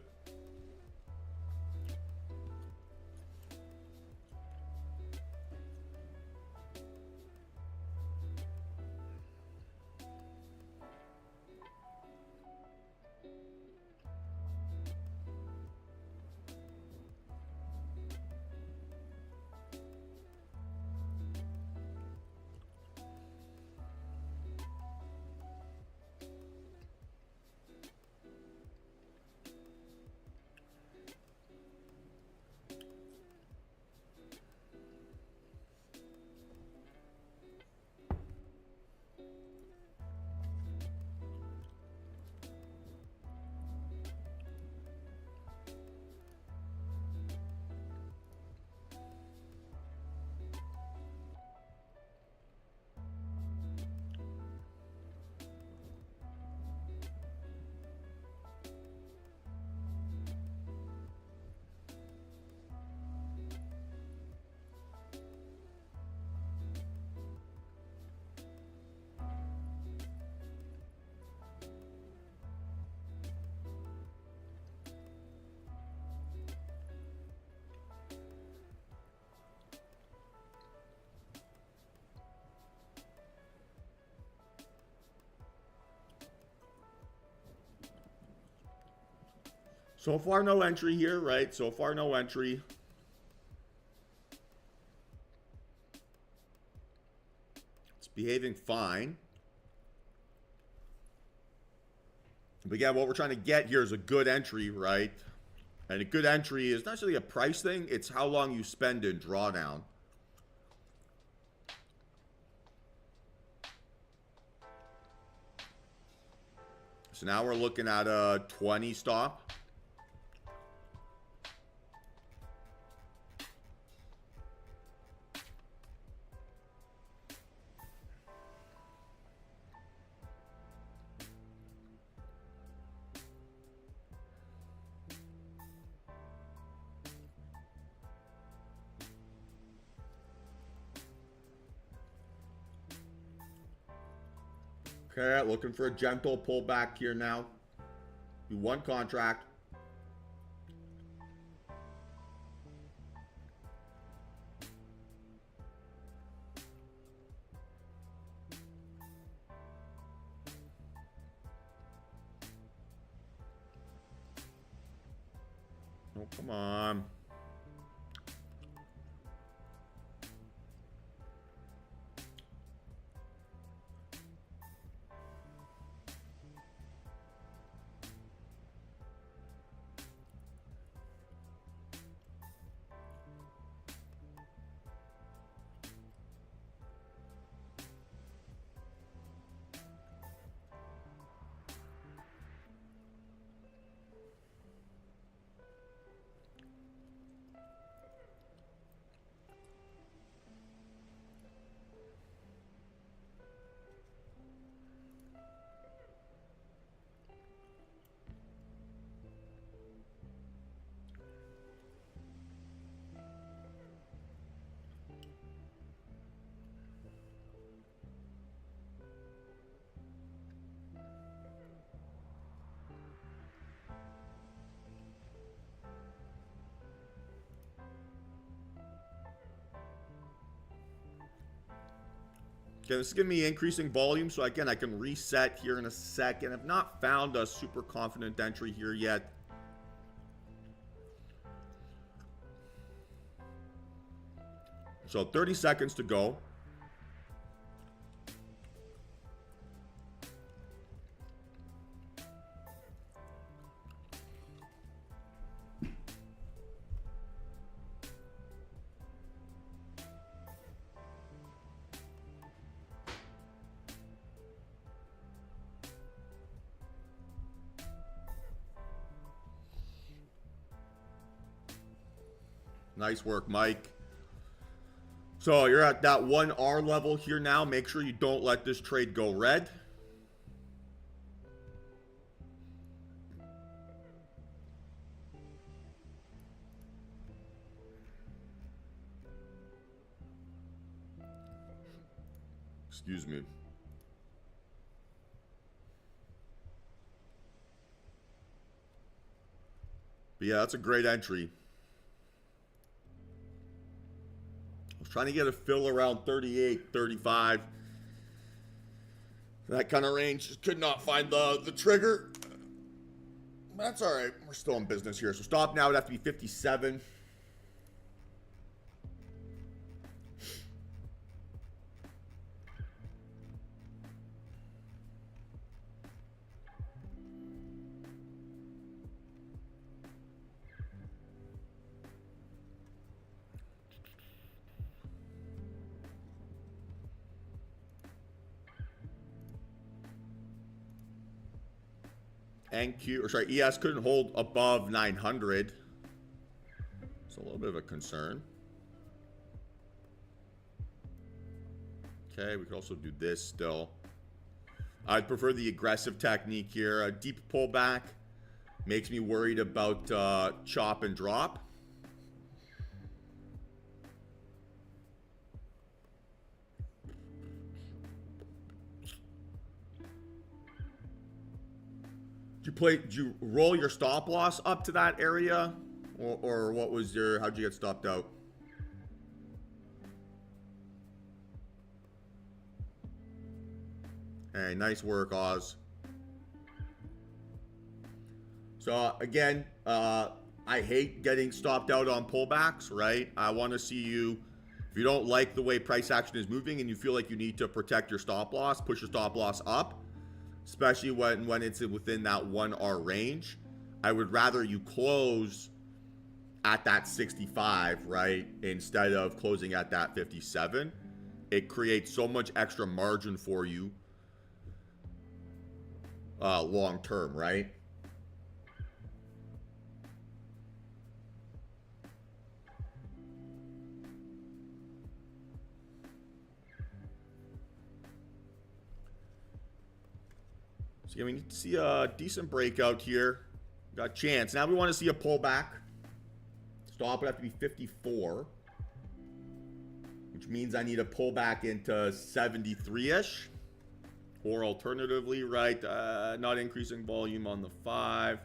So far, no entry here, right? So far, no entry. It's behaving fine. But again, what we're trying to get here is a good entry, right? And a good entry is not necessarily a price thing. It's how long you spend in drawdown. So now we're looking at a 20 stop. Okay, looking for a gentle pullback here now. Do one contract. Oh, come on. Okay, this is giving me increasing volume, so again, I can reset here in a second. I've not found a super confident entry here yet. So 30 seconds to go. Nice work, Mike. So you're at that 1R level here now. Make sure you don't let this trade go red. Excuse me. But yeah, that's a great entry. I was trying to get a fill around 38, 35. That kind of range. Just could not find the trigger. That's all right. We're still in business here. So stop now would have to be 57. NQ, or sorry, ES couldn't hold above 900. It's a little bit of a concern. Okay, we could also do this still. I'd prefer the aggressive technique here. A deep pullback makes me worried about chop and drop. Did you roll your stop loss up to that area? Or what was your, how'd you get stopped out? Hey, nice work, Oz. So again, I hate getting stopped out on pullbacks, right? I want to see you, if you don't like the way price action is moving and you feel like you need to protect your stop loss, push your stop loss up. Especially when it's within that 1R range. I would rather you close at that 65, right? Instead of closing at that 57. It creates so much extra margin for you long term, right? So yeah, we need to see a decent breakout here. Got chance. Now we want to see a pullback. Stop would have to be 54. Which means I need a pullback into 73-ish. Or alternatively, right, not increasing volume on the 5.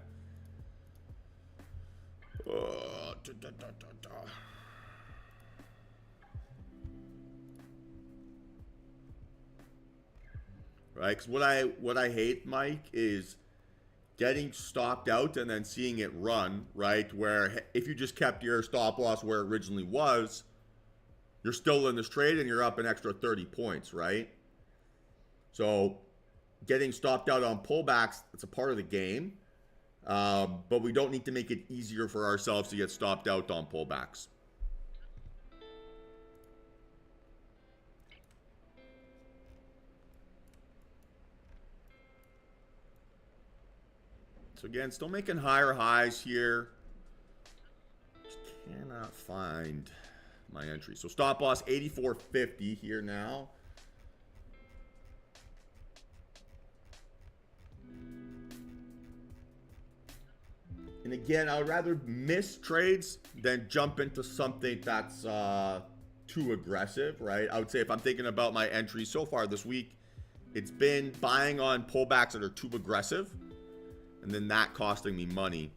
Right, because what I hate, Mike, is getting stopped out and then seeing it run, right? Where if you just kept your stop loss where it originally was, you're still in this trade and you're up an extra 30 points, right? So getting stopped out on pullbacks, it's a part of the game. But we don't need to make it easier for ourselves to get stopped out on pullbacks. So again, still making higher highs here. Just cannot find my entry. So stop loss 84.50 here now. And again, I would rather miss trades than jump into something that's too aggressive, right? I would say if I'm thinking about my entries so far this week, it's been buying on pullbacks that are too aggressive. And then that costing me money.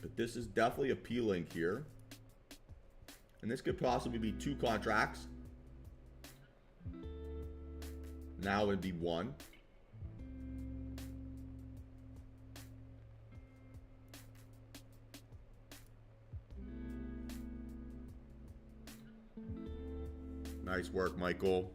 But this is definitely appealing here. And this could possibly be 2 contracts. Now it would be 1. Nice work, Michael.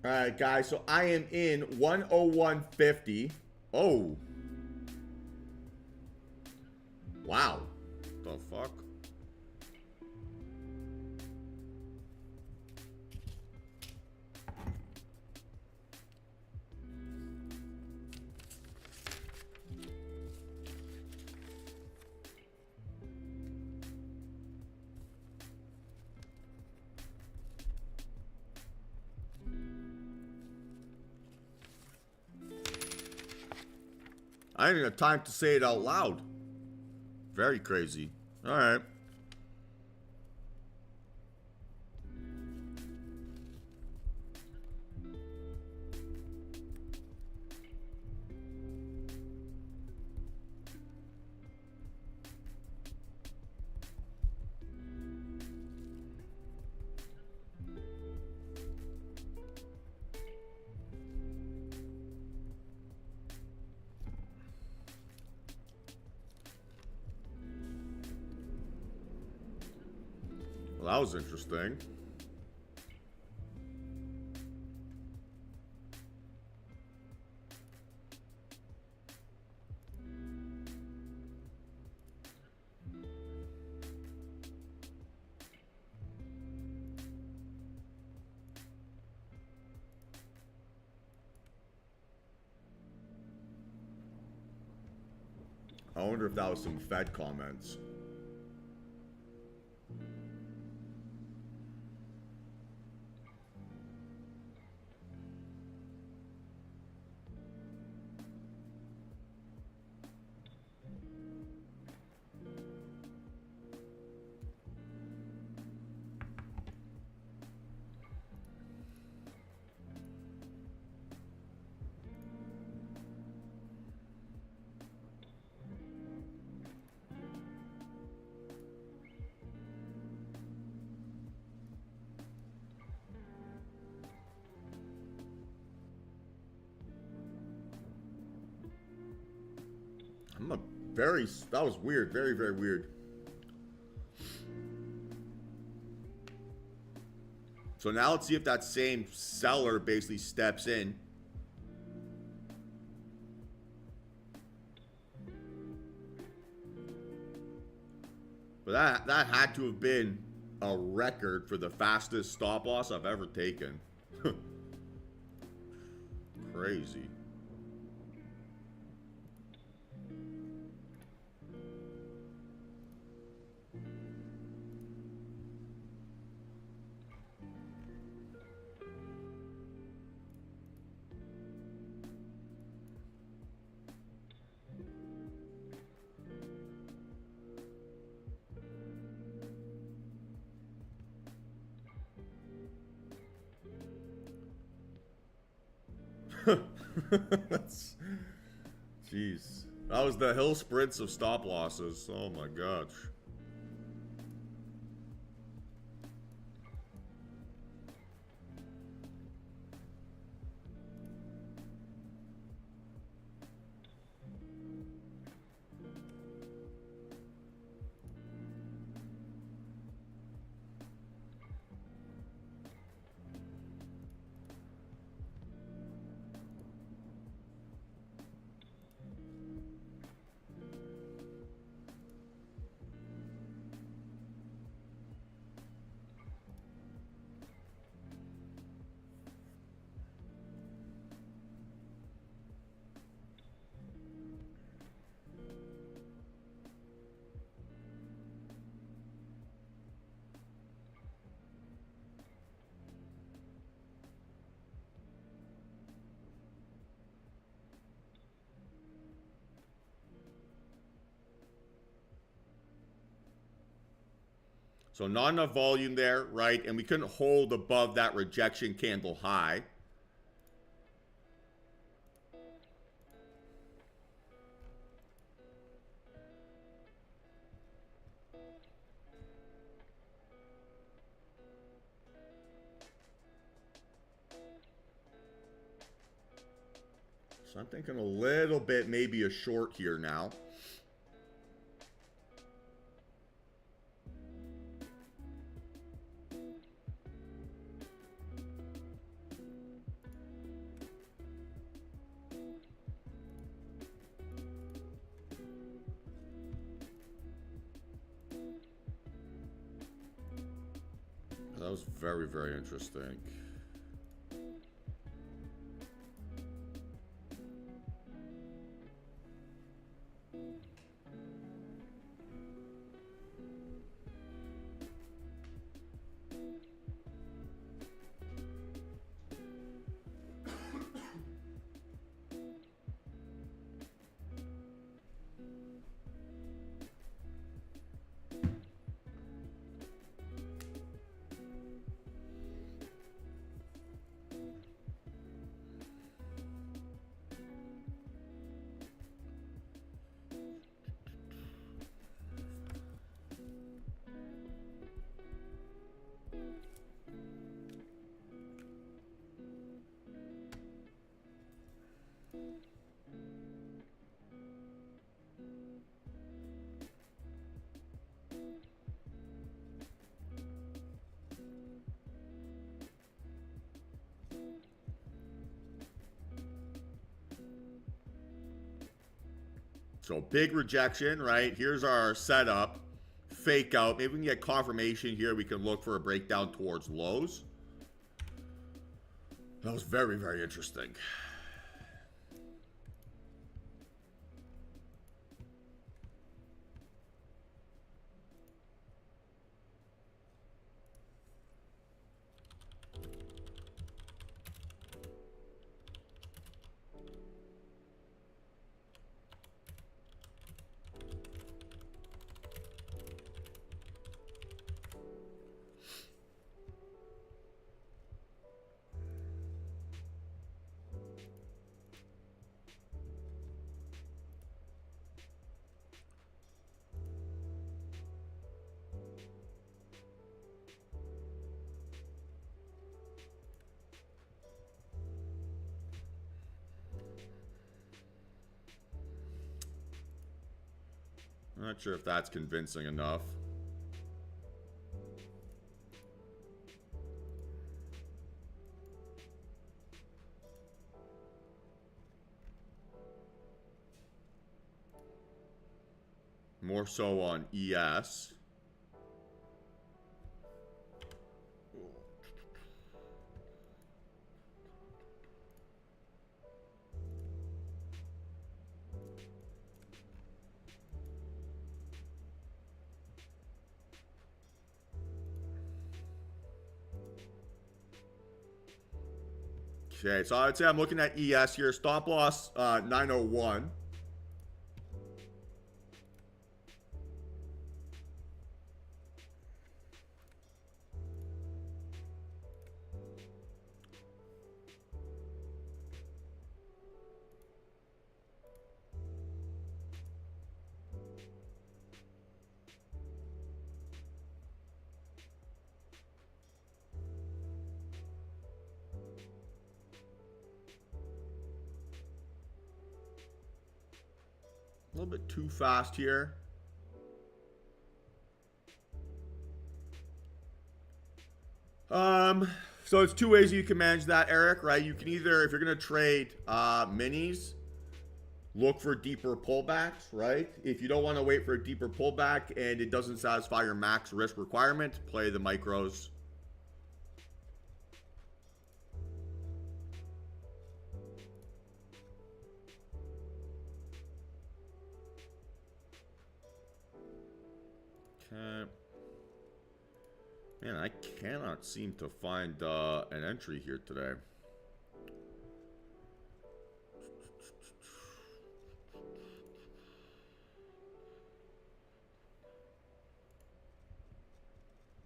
All right, guys, so I am in 101.50. Oh. Wow. The fuck? I didn't have time to say it out loud. Very crazy. All right. Well, that was interesting. I wonder if that was some Fed comments. That was weird. Very, very weird. So now let's see if that same seller basically steps in. But that had to have been a record for the fastest stop loss I've ever taken. Crazy. Jeez. That was the hill sprints of stop losses. Oh my gosh. So not enough volume there, right? And we couldn't hold above that rejection candle high. So I'm thinking a little bit, maybe a short here now. That was very, very interesting. So big rejection, right? Here's our setup. Fake out. Maybe we can get confirmation here. We can look for a breakdown towards lows. That was very, very interesting. Not sure if that's convincing enough. More so on ES. Okay, so I'd say I'm looking at ES here. Stop loss 901. A little bit too fast here. So it's two ways you can manage that, Eric, right? You can either, if you're going to trade minis, look for deeper pullbacks, right? If you don't want to wait for a deeper pullback and it doesn't satisfy your max risk requirement, play the micros. Okay. Man, I cannot seem to find an entry here today.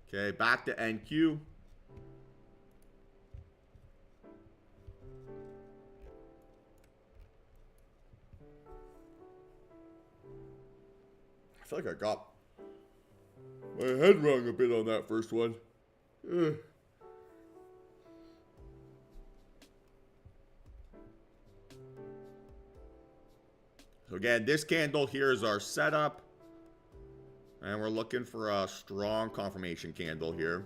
Okay, back to NQ. I feel like I got my head wrong a bit on that first one. So again, this candle here is our setup. And we're looking for a strong confirmation candle here.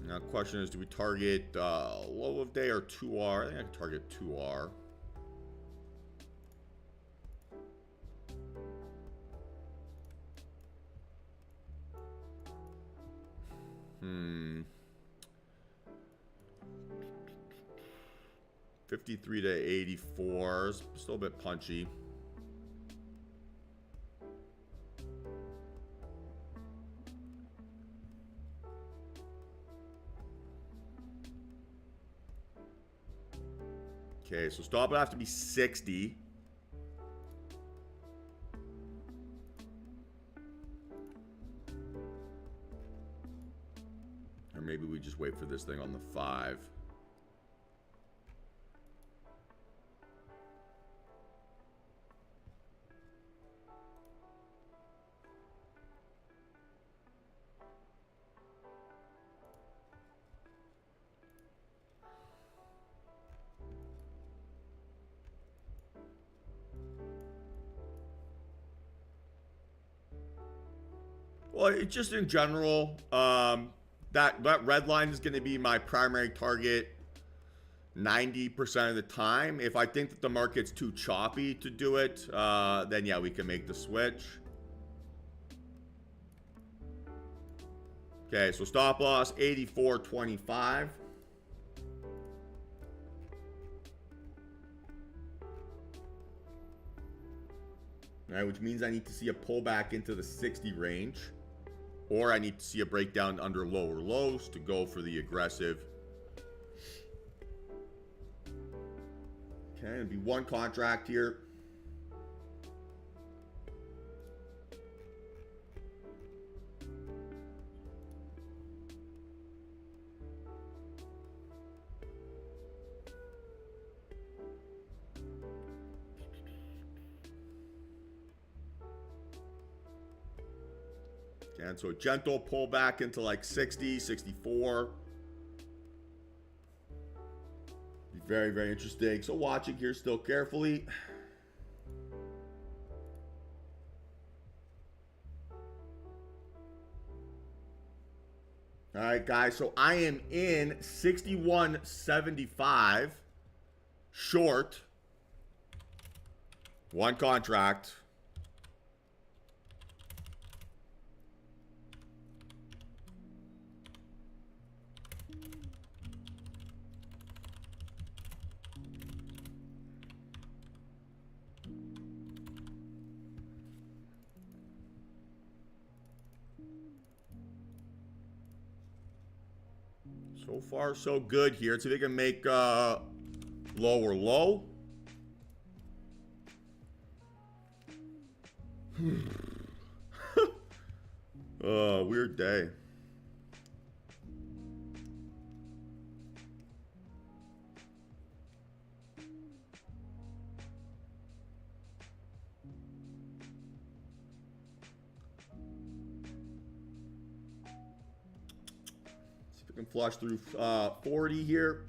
Now the question is, do we target low of day or 2R? I think I can target 2R. Hmm. 53 to 84 is still a bit punchy. Okay, so stop would have to be 60. Or maybe we just wait for this thing on the 5. Well, it's just in general, that red line is going to be my primary target 90% of the time. If I think that the market's too choppy to do it, then yeah, we can make the switch. Okay, so stop loss 84.25. All right, which means I need to see a pullback into the 60 range, or I need to see a breakdown under lower lows to go for the aggressive. Okay, it'll be one contract here. And so a gentle pullback into like 60, 64. Be very, very interesting. So watching here still carefully. All right, guys. So I am in 61.75 short. One contract. So far, so good here. So they can make lower low. Weird day. Can flush through 40 here.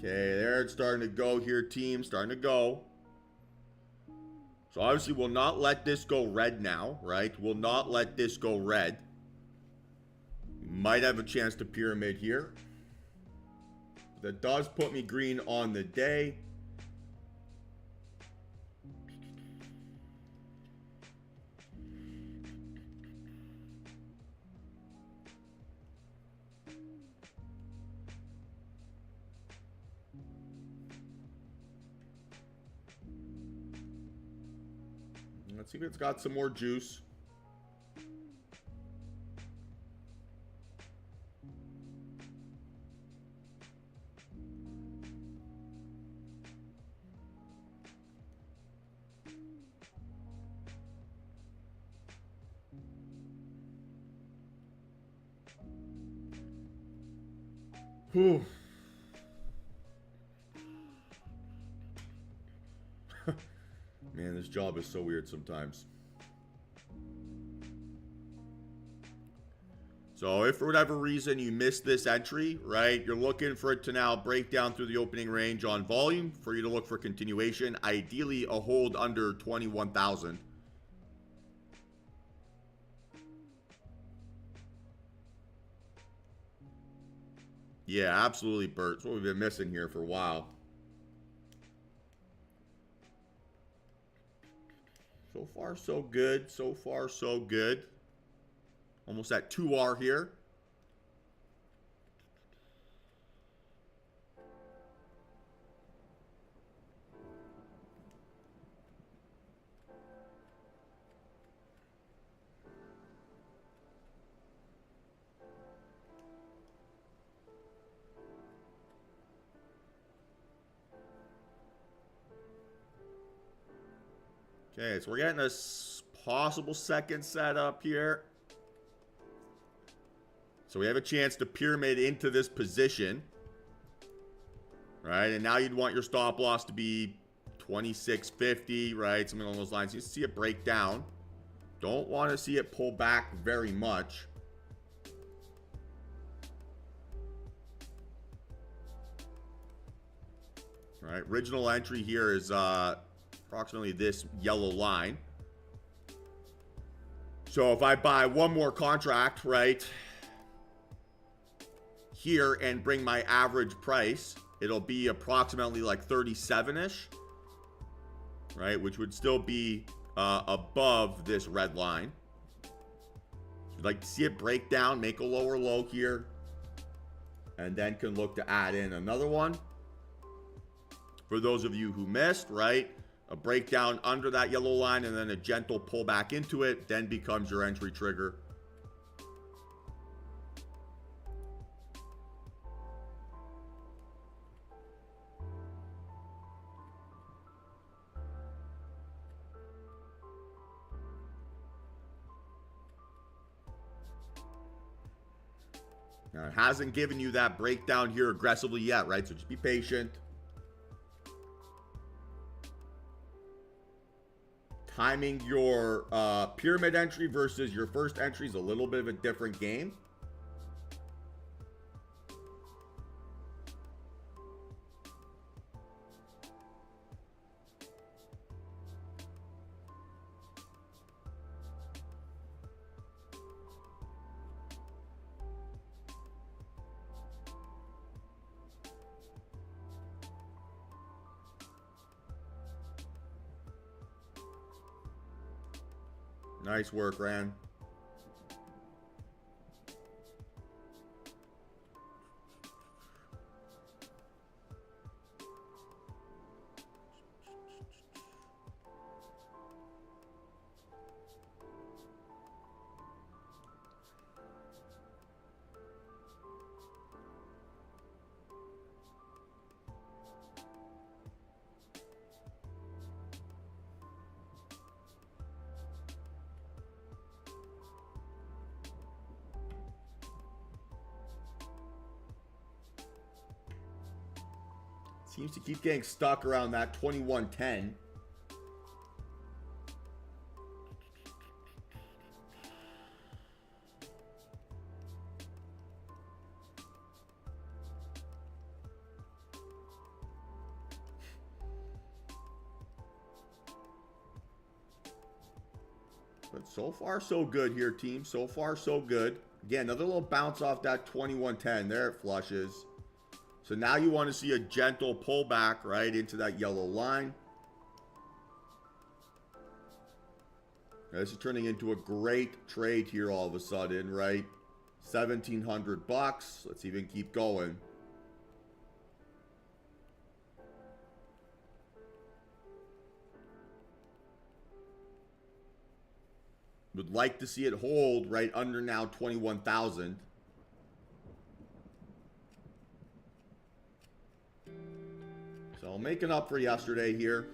Okay, there it's starting to go here, team. Starting to go. So obviously we'll not let this go red now, right? We'll not let this go red. We might have a chance to pyramid here. That does put me green on the day. Let's see if it's got some more juice. Whew. Man, this job is so weird sometimes. So if for whatever reason you missed this entry, right, you're looking for it to now break down through the opening range on volume for you to look for continuation. Ideally, a hold under 21,000. Yeah, absolutely, Bert. That's what we've been missing here for a while. So far, so good. So far, so good. Almost at 2R here. Okay, so we're getting a possible second setup here. So we have a chance to pyramid into this position. right? And now you'd want your stop loss to be 26.50, right? Something along those lines. You see it break down. Don't want to see it pull back very much. All right, original entry here is approximately this yellow line. So if I buy one more contract, right, here and bring my average price, it'll be approximately like 37-ish, right, which would still be above this red line. You'd like to see it break down, make a lower low here, and then can look to add in another one. For those of you who missed, right, a breakdown under that yellow line and then a gentle pull back into it, then becomes your entry trigger. Now, it hasn't given you that breakdown here aggressively yet, right? So just be patient. Timing your pyramid entry versus your first entry is a little bit of a different game. Nice work, Ran. Seems to keep getting stuck around that 2110. But so far, so good here, team. So far, so good. Again, another little bounce off that 2110. There it flushes. So now you want to see a gentle pullback right into that yellow line. Now this is turning into a great trade here all of a sudden, right? 1,700 bucks. Let's even keep going. Would like to see it hold right under now 21,000. So making up for yesterday here.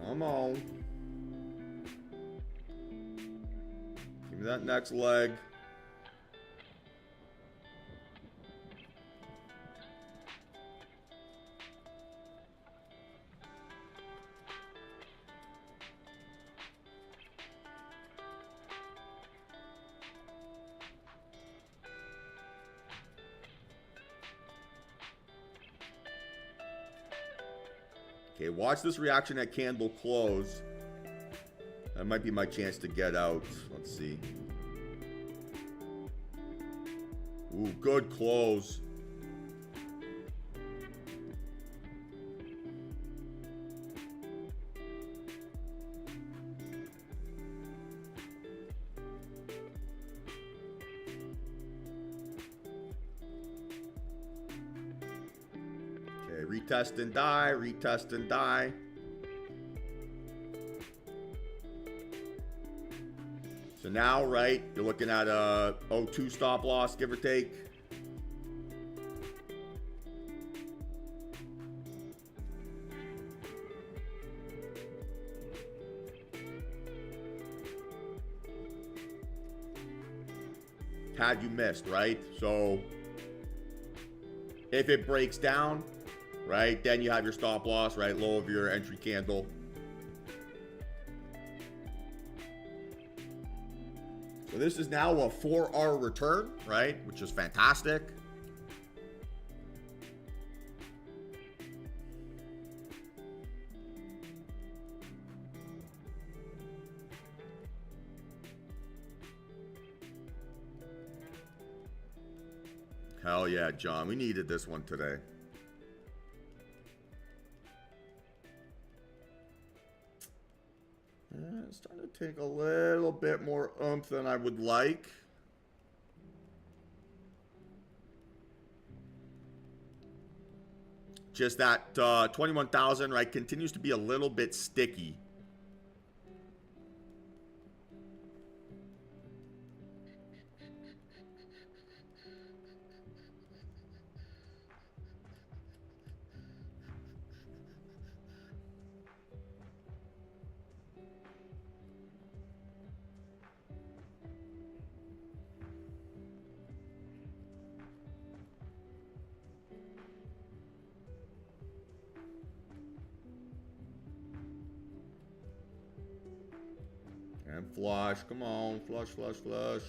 Come on. Give me that next leg. Okay, watch this reaction at candle close. That might be my chance to get out. Let's see. Ooh, good close. retest and die, retest and die. So now, right, you're looking at a 0.2 stop loss, give or take. Had you missed, right? So if it breaks down, right, then you have your stop loss, right, low of your entry candle. So this is now a 4-hour return, right, which is fantastic. Hell yeah, John. We needed this one today. It's starting to take a little bit more oomph than I would like. Just that 21,000, right, continues to be a little bit sticky. And flush, come on, flush, flush, flush.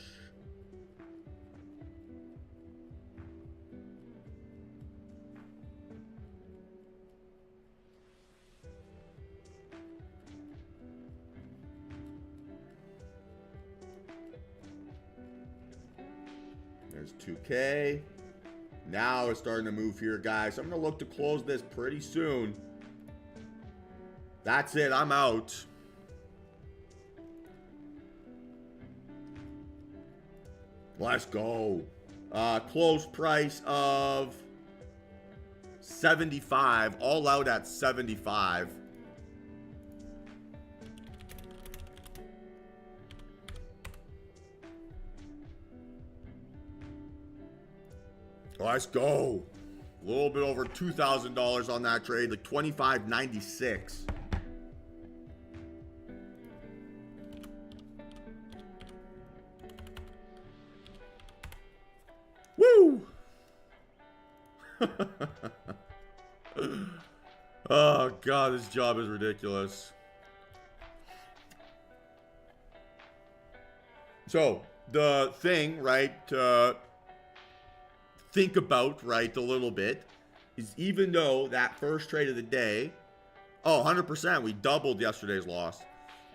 There's 2K. Now it's starting to move here, guys. I'm going to look to close this pretty soon. That's it. I'm out. Let's go. Close price of 75. All out at 75. Let's go. A little bit over $2,000 on that trade, like $25.96. Woo! Oh, God, this job is ridiculous. So, the thing, right, to think about, right, a little bit, is even though that first trade of the day, 100%, we doubled yesterday's loss,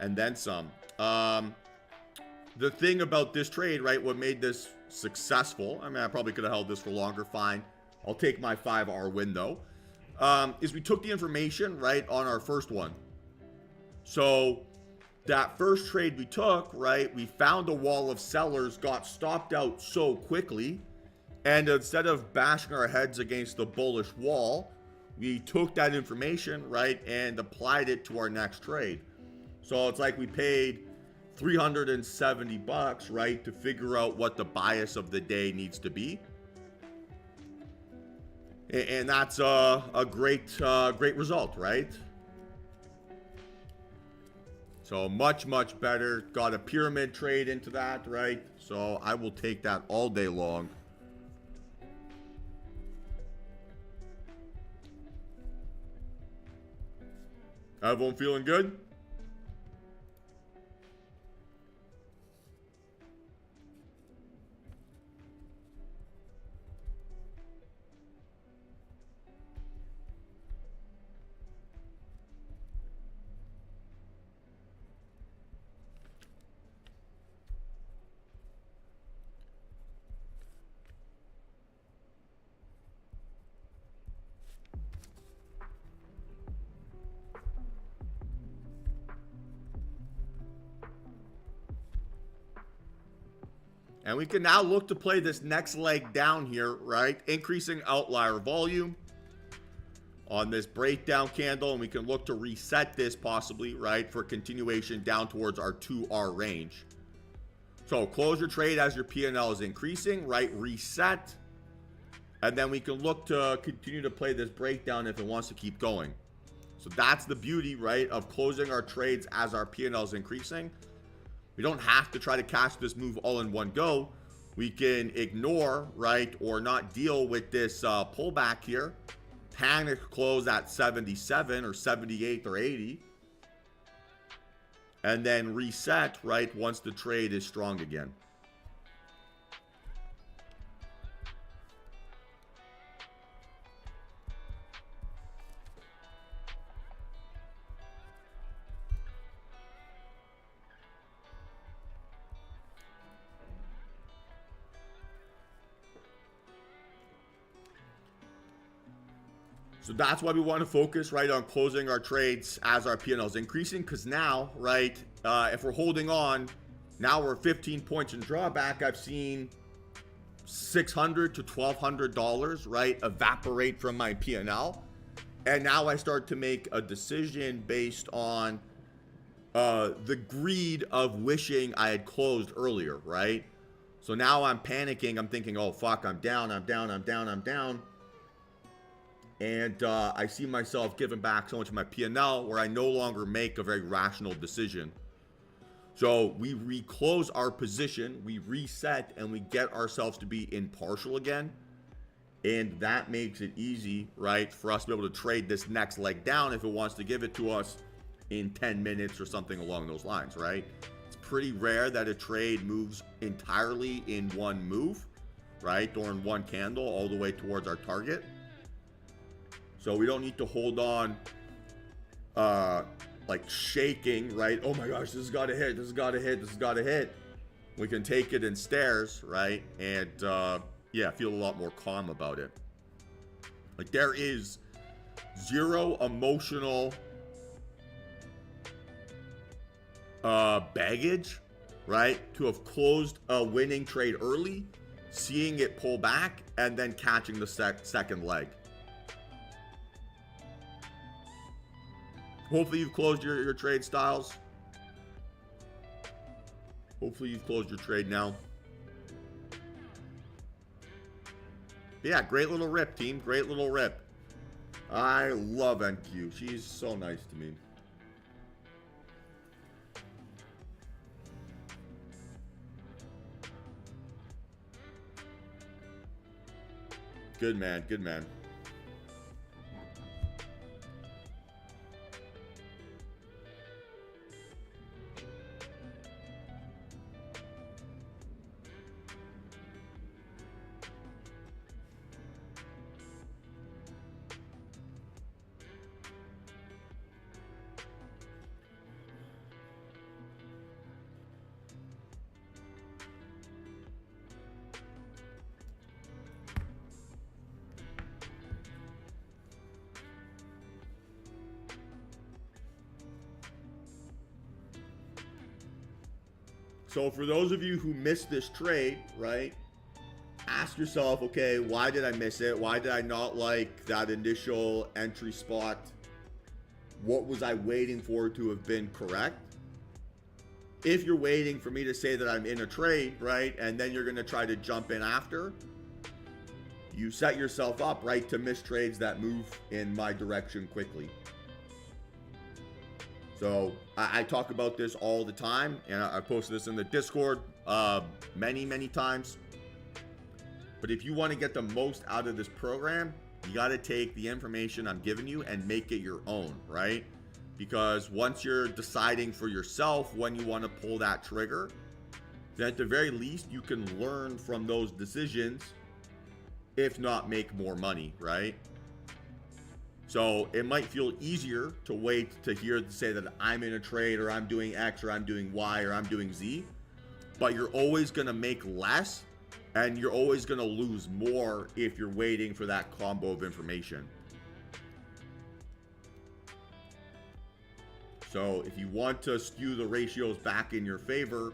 and then some. The thing about this trade, right, what made this successful, I mean, I probably could have held this for longer, fine. I'll take my 5-hour window. Is we took the information, right, on our first one. So that first trade we took, right, we found a wall of sellers, got stopped out so quickly, and instead of bashing our heads against the bullish wall, we took that information, right, and applied it to our next trade. So it's like we paid $370, right, to figure out what the bias of the day needs to be. And that's a great result, right? So much, much better. Got a pyramid trade into that, right? So I will take that all day long. Everyone feeling good? And we can now look to play this next leg down here, right? Increasing outlier volume. on this breakdown candle, and we can look to reset this possibly, right, for continuation down towards our 2R range. So close your trade as your P&L is increasing, right? Reset. And then we can look to continue to play this breakdown if it wants to keep going. So that's the beauty, right, of closing our trades as our P&L is increasing. We don't have to try to catch this move all in one go. We can ignore, right, or not deal with this pullback here. Panic close at 77 or 78 or 80. And then reset, right, once the trade is strong again. So that's why we want to focus, right, on closing our trades as our P&L is increasing. Because now, right, if we're holding on, now we're 15 points in drawback. I've seen $600 to $1,200, right, evaporate from my P&L. And now I start to make a decision based on the greed of wishing I had closed earlier, right? So now I'm panicking. I'm thinking, oh, fuck, I'm down, I'm down, I'm down, I'm down. And I see myself giving back so much of my P&L where I no longer make a very rational decision. So we reclose our position, we reset, and we get ourselves to be impartial again. And that makes it easy, right, for us to be able to trade this next leg down if it wants to give it to us in 10 minutes or something along those lines, right? It's pretty rare that a trade moves entirely in one move, right, or in one candle all the way towards our target. So we don't need to hold on like shaking, right? Oh my gosh, this has got to hit, this has got to hit, this has got to hit. We can take it in stairs, right? And yeah, feel a lot more calm about it. Like there is zero emotional baggage, right? To have closed a winning trade early, seeing it pull back, and then catching the second leg. Hopefully you've closed your trade, Styles. Hopefully you've closed your trade now. But yeah, great little rip, team. Great little rip. I love NQ. She's so nice to me. Good man. Good man. So for those of you who missed this trade, right, ask yourself, okay, why did I miss it? Why did I not like that initial entry spot? What was I waiting for to have been correct? If you're waiting for me to say that I'm in a trade, right, and then you're going to try to jump in after, you set yourself up, right, to miss trades that move in my direction quickly. So I talk about this all the time, and I posted this in the Discord many times. But if you want to get the most out of this program, you got to take the information I'm giving you and make it your own, right? Because once you're deciding for yourself when you want to pull that trigger, then at the very least you can learn from those decisions, if not make more money, right? So it might feel easier to wait to hear to say that I'm in a trade, or I'm doing X, or I'm doing Y, or I'm doing Z, but you're always going to make less, and you're always going to lose more if you're waiting for that combo of information. So if you want to skew the ratios back in your favor,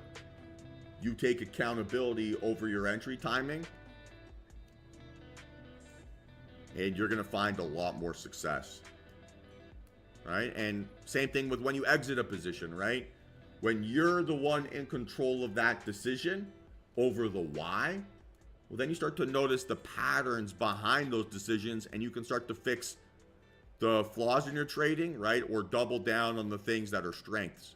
you take accountability over your entry timing. and you're going to find a lot more success. Right? And same thing with when you exit a position, right? When you're the one in control of that decision over the why, well, then you start to notice the patterns behind those decisions, and you can start to fix the flaws in your trading, right? Or double down on the things that are strengths.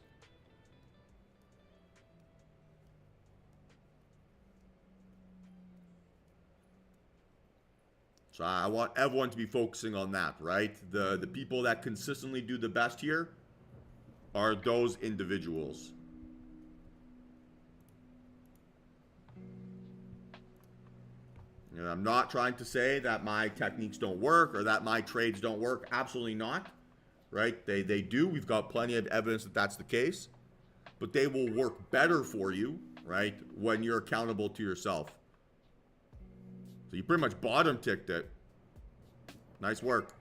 So I want everyone to be focusing on that, right? The people that consistently do the best here are those individuals. And I'm not trying to say that my techniques don't work or that my trades don't work. Absolutely not, right? They do. We've got plenty of evidence that that's the case. But they will work better for you, right, when you're accountable to yourself. So you pretty much bottom ticked it. Nice work.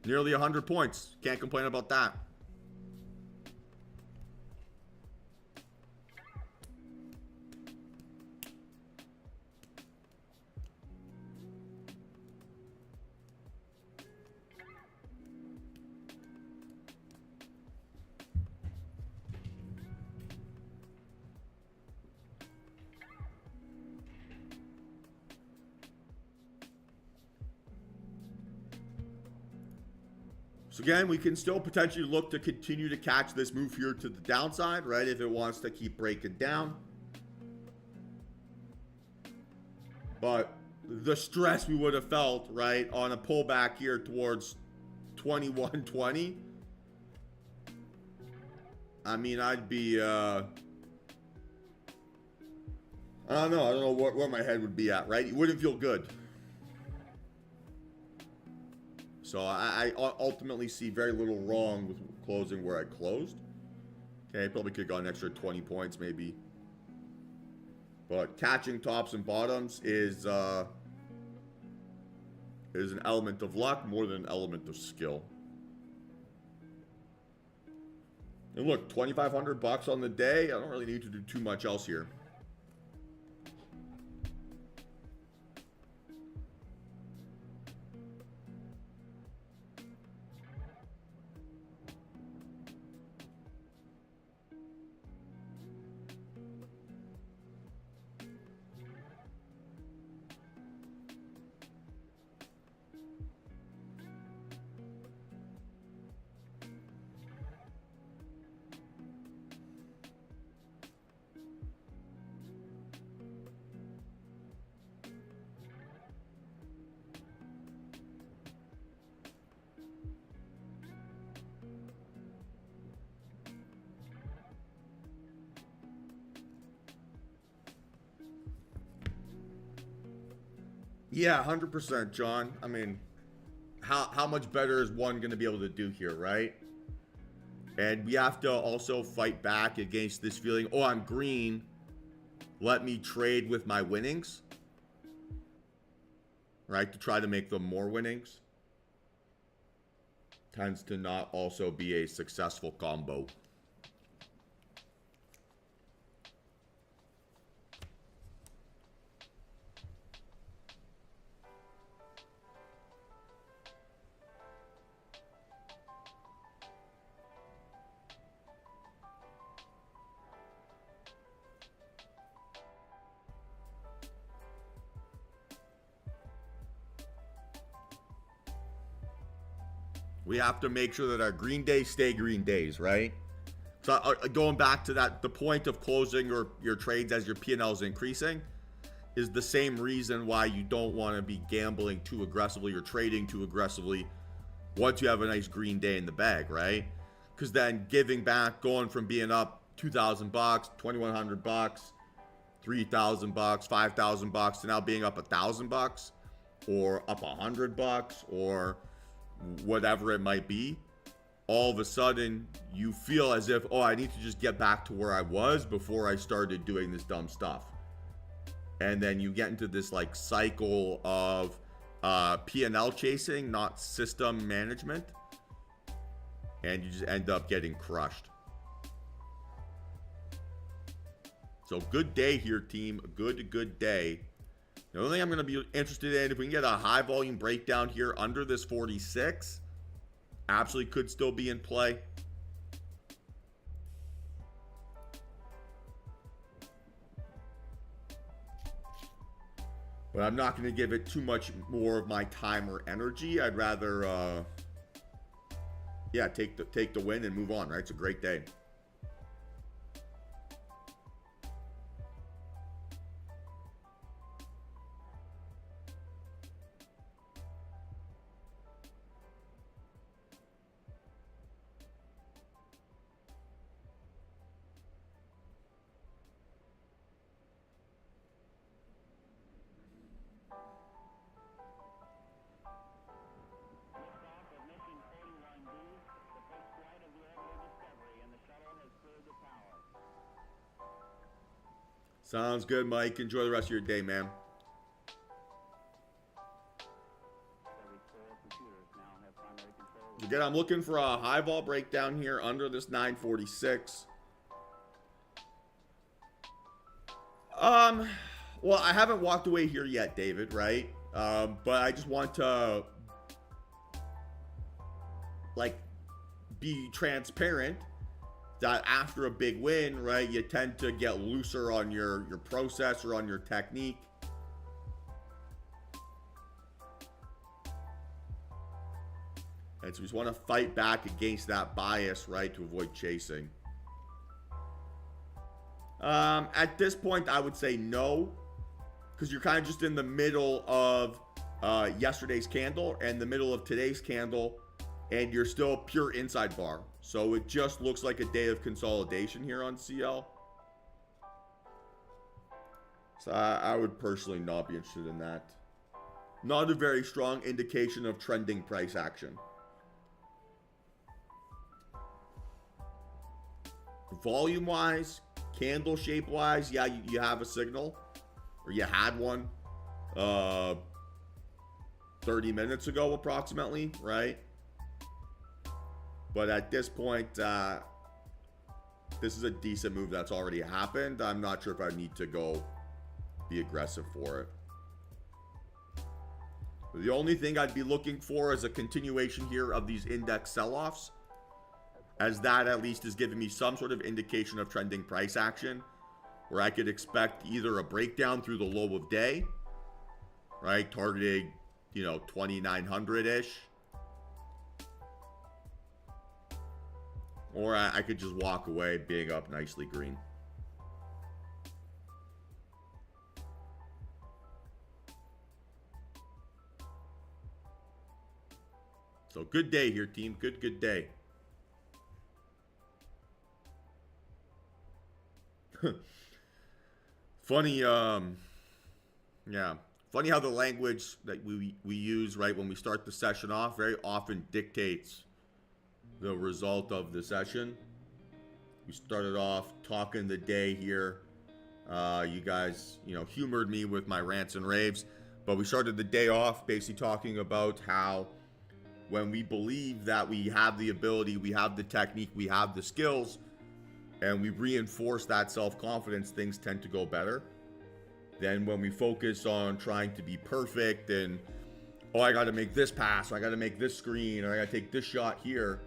Nearly 100 points. Can't complain about that. So again, we can still potentially look to continue to catch this move here to the downside, right? If it wants to keep breaking down. But the stress we would have felt, right, on a pullback here towards 2120. I mean, I'd be, I don't know where my head would be at, right? It wouldn't feel good. So I ultimately see very little wrong with closing where I closed. Okay, probably could have gone an extra 20 points maybe. But catching tops and bottoms is an element of luck more than an element of skill. And look, 2,500 bucks on the day. I don't really need to do too much else here. Yeah, 100%, John. I mean, how much better is one going to be able to do here, right? And we have to also fight back against this feeling, oh, I'm green. Let me trade with my winnings. Right? To try to make them more winnings. Tends to not also be a successful combo. We have to make sure that our green days stay green days, right? So going back to that, the point of closing your trades as your P&L is increasing is the same reason why you don't want to be gambling too aggressively or trading too aggressively once you have a nice green day in the bag, right? Because then giving back, going from being up 2,000 bucks, 2,100 bucks, 3,000 bucks, 5,000 bucks to now being up 1,000 bucks or up 100 bucks or whatever it might be, all of a sudden you feel as if, oh, I need to just get back to where I was before I started doing this dumb stuff. And then you get into this like cycle of P&L chasing, not system management, and you just end up getting crushed. So good day here, team. Good day. The only thing I'm going to be interested in, if we can get a high volume breakdown here under this 46, absolutely could still be in play. But I'm not going to give it too much more of my time or energy. I'd rather, yeah, take the win and move on, right? It's a great day. Sounds good, Mike. Enjoy the rest of your day, man. Again, I'm looking for a high vol breakdown here under this 946. Well, I haven't walked away here yet, David, right? But I just want to, like, be transparent that after a big win, right, you tend to get looser on your process or on your technique. And so we just want to fight back against that bias, right, to avoid chasing. At this point, I would say no, because you're kind of just in the middle of yesterday's candle and the middle of today's candle, and you're still pure inside bar. So it just looks like a day of consolidation here on CL. So I would personally not be interested in that. Not a very strong indication of trending price action. Volume wise, candle shape wise, yeah, you have a signal, or you had one 30 minutes ago approximately, right? But at this point, this is a decent move that's already happened. I'm not sure if I need to go be aggressive for it. The only thing I'd be looking for is a continuation here of these index sell-offs, as that at least is giving me some sort of indication of trending price action, where I could expect either a breakdown through the low of day, right, targeting, 2900-ish, or I could just walk away being up nicely green. So good day here, team. Good day. Funny, yeah. Funny how the language that we use, right, when we start the session off very often dictates the result of the session. We started off talking the day here. You guys, humored me with my rants and raves, but we started the day off basically talking about how when we believe that we have the ability, we have the technique, we have the skills, and we reinforce that self-confidence, things tend to go better. Then when we focus on trying to be perfect and, oh, I got to make this pass, or I got to make this screen, or I got to take this shot here,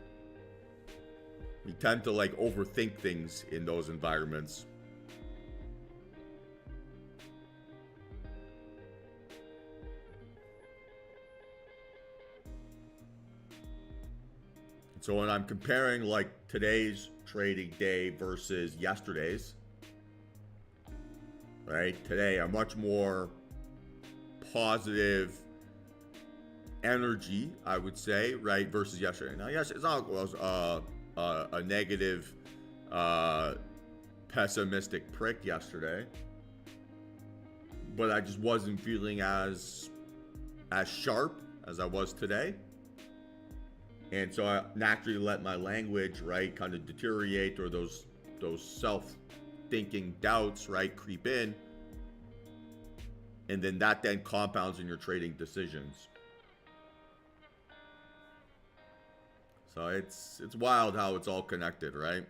we tend to overthink things in those environments. So when I'm comparing today's trading day versus yesterday's, right? Today, a much more positive energy, I would say, right? Versus yesterday. Now, yes, it's not a negative, pessimistic prick yesterday, but I just wasn't feeling as sharp as I was today. And so I naturally let my language, right, kind of deteriorate, or those self-thinking doubts, right, creep in. And then that then compounds in your trading decisions. So it's wild how it's all connected, right?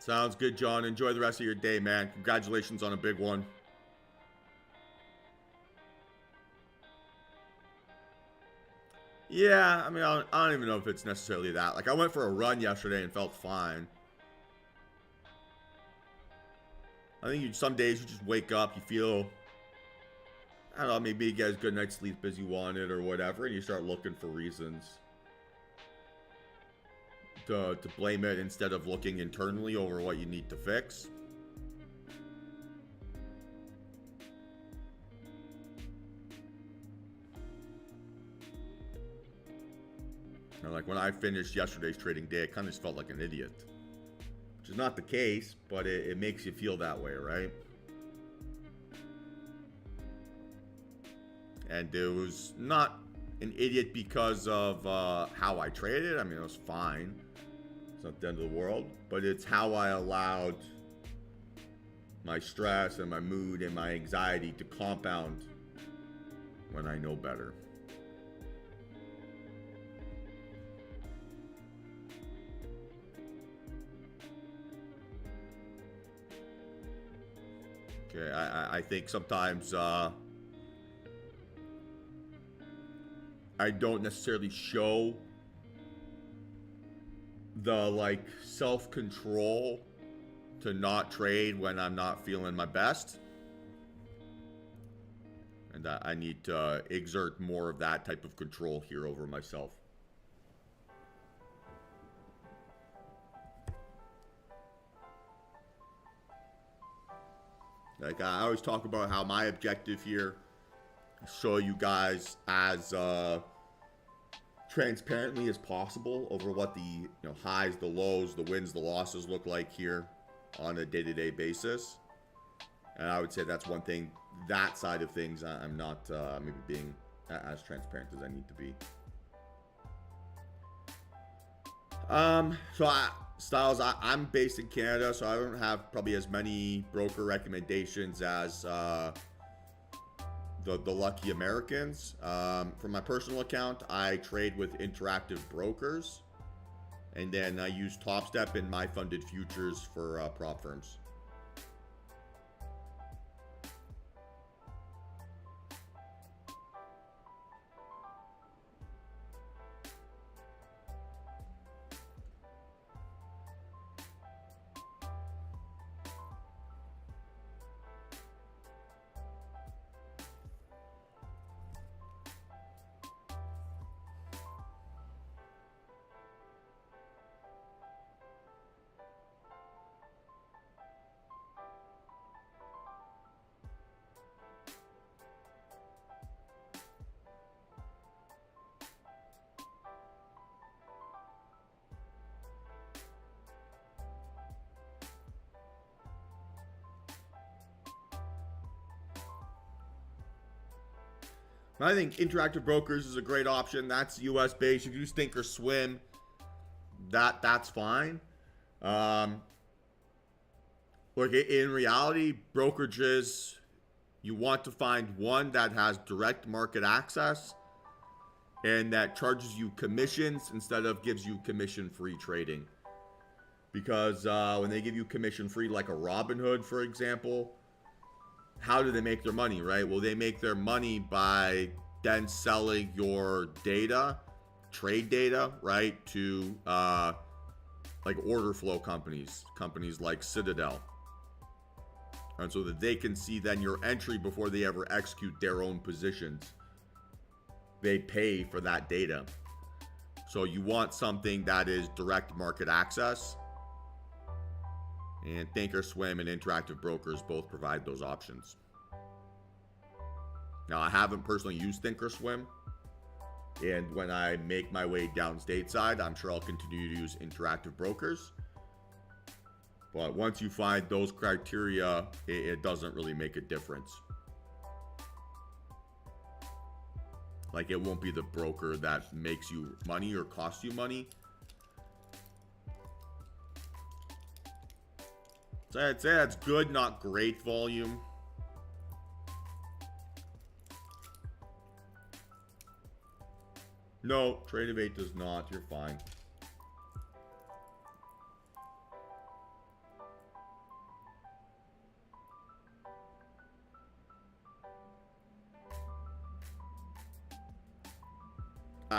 Sounds good, John. Enjoy the rest of your day, man. Congratulations on a big one. Yeah, I mean, I don't even know if it's necessarily that. Like, I went for a run yesterday and felt fine. I think some days you just wake up, you feel, I don't know, maybe you get as good night's sleep as you wanted or whatever, and you start looking for reasons to blame it instead of looking internally over what you need to fix. And like when I finished yesterday's trading day, I kind of just felt like an idiot. Which is not the case, but it makes you feel that way, right? And it was not an idiot because of how I traded. I mean, it was fine. It's not the end of the world. But it's how I allowed my stress and my mood and my anxiety to compound when I know better. Okay, I think sometimes I don't necessarily show the like self-control to not trade when I'm not feeling my best. And I need to exert more of that type of control here over myself. Like I always talk about how my objective here is show you guys as transparently as possible over what the highs, the lows, the wins, the losses look like here on a day-to-day basis. And I would say that's one thing, that side of things, I'm not maybe being as transparent as I need to be. Styles, I'm based in Canada, so I don't have probably as many broker recommendations as the lucky Americans. For my personal account, I trade with Interactive Brokers, and then I use TopStep in my funded futures for prop firms. I think Interactive Brokers is a great option. That's US based. If you use Thinkorswim, that's fine. Look, in reality, brokerages, you want to find one that has direct market access and that charges you commissions instead of gives you commission-free trading. Because when they give you commission-free, like a Robinhood, for example, how do they make their money, right? Well, they make their money by then selling your data, trade data, right, to like order flow companies like Citadel. And so that they can see then your entry before they ever execute their own positions. They pay for that data. So you want something that is direct market access. And Thinkorswim and Interactive Brokers both provide those options. Now, I haven't personally used Thinkorswim. And when I make my way down stateside, I'm sure I'll continue to use Interactive Brokers. But once you find those criteria, it doesn't really make a difference. Like, it won't be the broker that makes you money or costs you money. So I'd say that's good, not great volume. No, Trade8 does not. You're fine.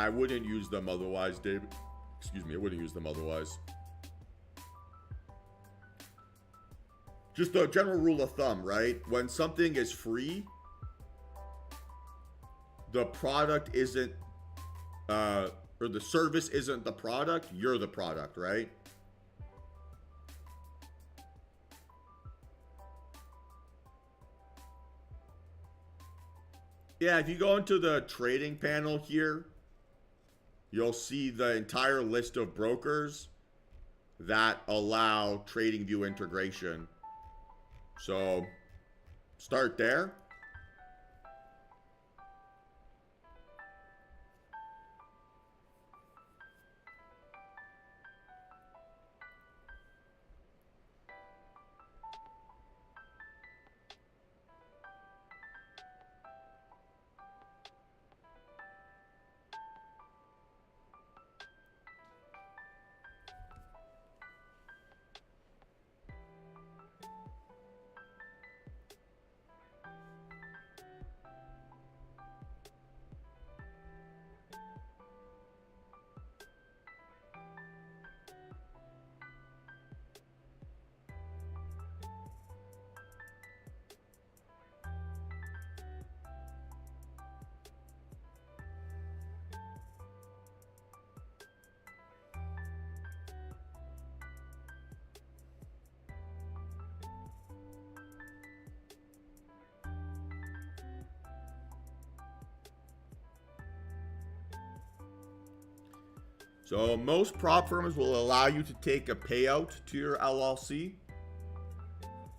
I wouldn't use them otherwise, David. Excuse me, I wouldn't use them otherwise. Just a general rule of thumb, right? When something is free, the product isn't, or the service isn't the product, you're the product, right? Yeah, if you go into the trading panel here, you'll see the entire list of brokers that allow TradingView integration. So start there. So most prop firms will allow you to take a payout to your LLC.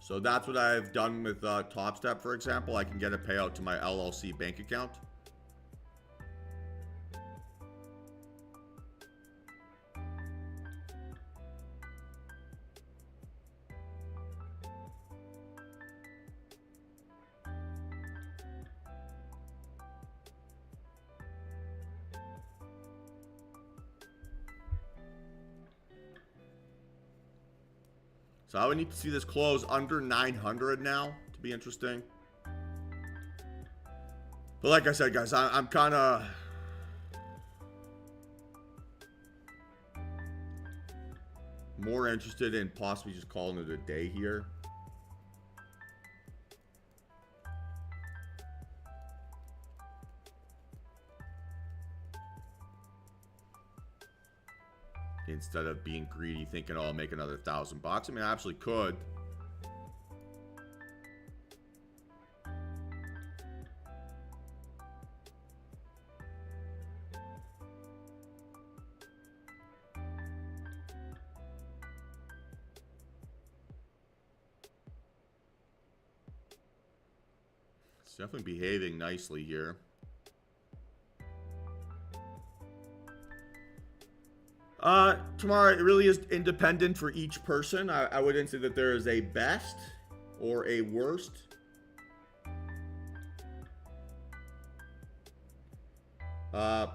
So that's what I've done with Top Step, for example. I can get a payout to my LLC bank account. So I would need to see this close under 900 now to be interesting. But like I said, guys, I'm kind of more interested in possibly just calling it a day here. Instead of being greedy, thinking, oh, I'll make another $1,000 bucks. I mean, I absolutely could. It's definitely behaving nicely here. Tomorrow, it really is independent for each person. I wouldn't say that there is a best or a worst.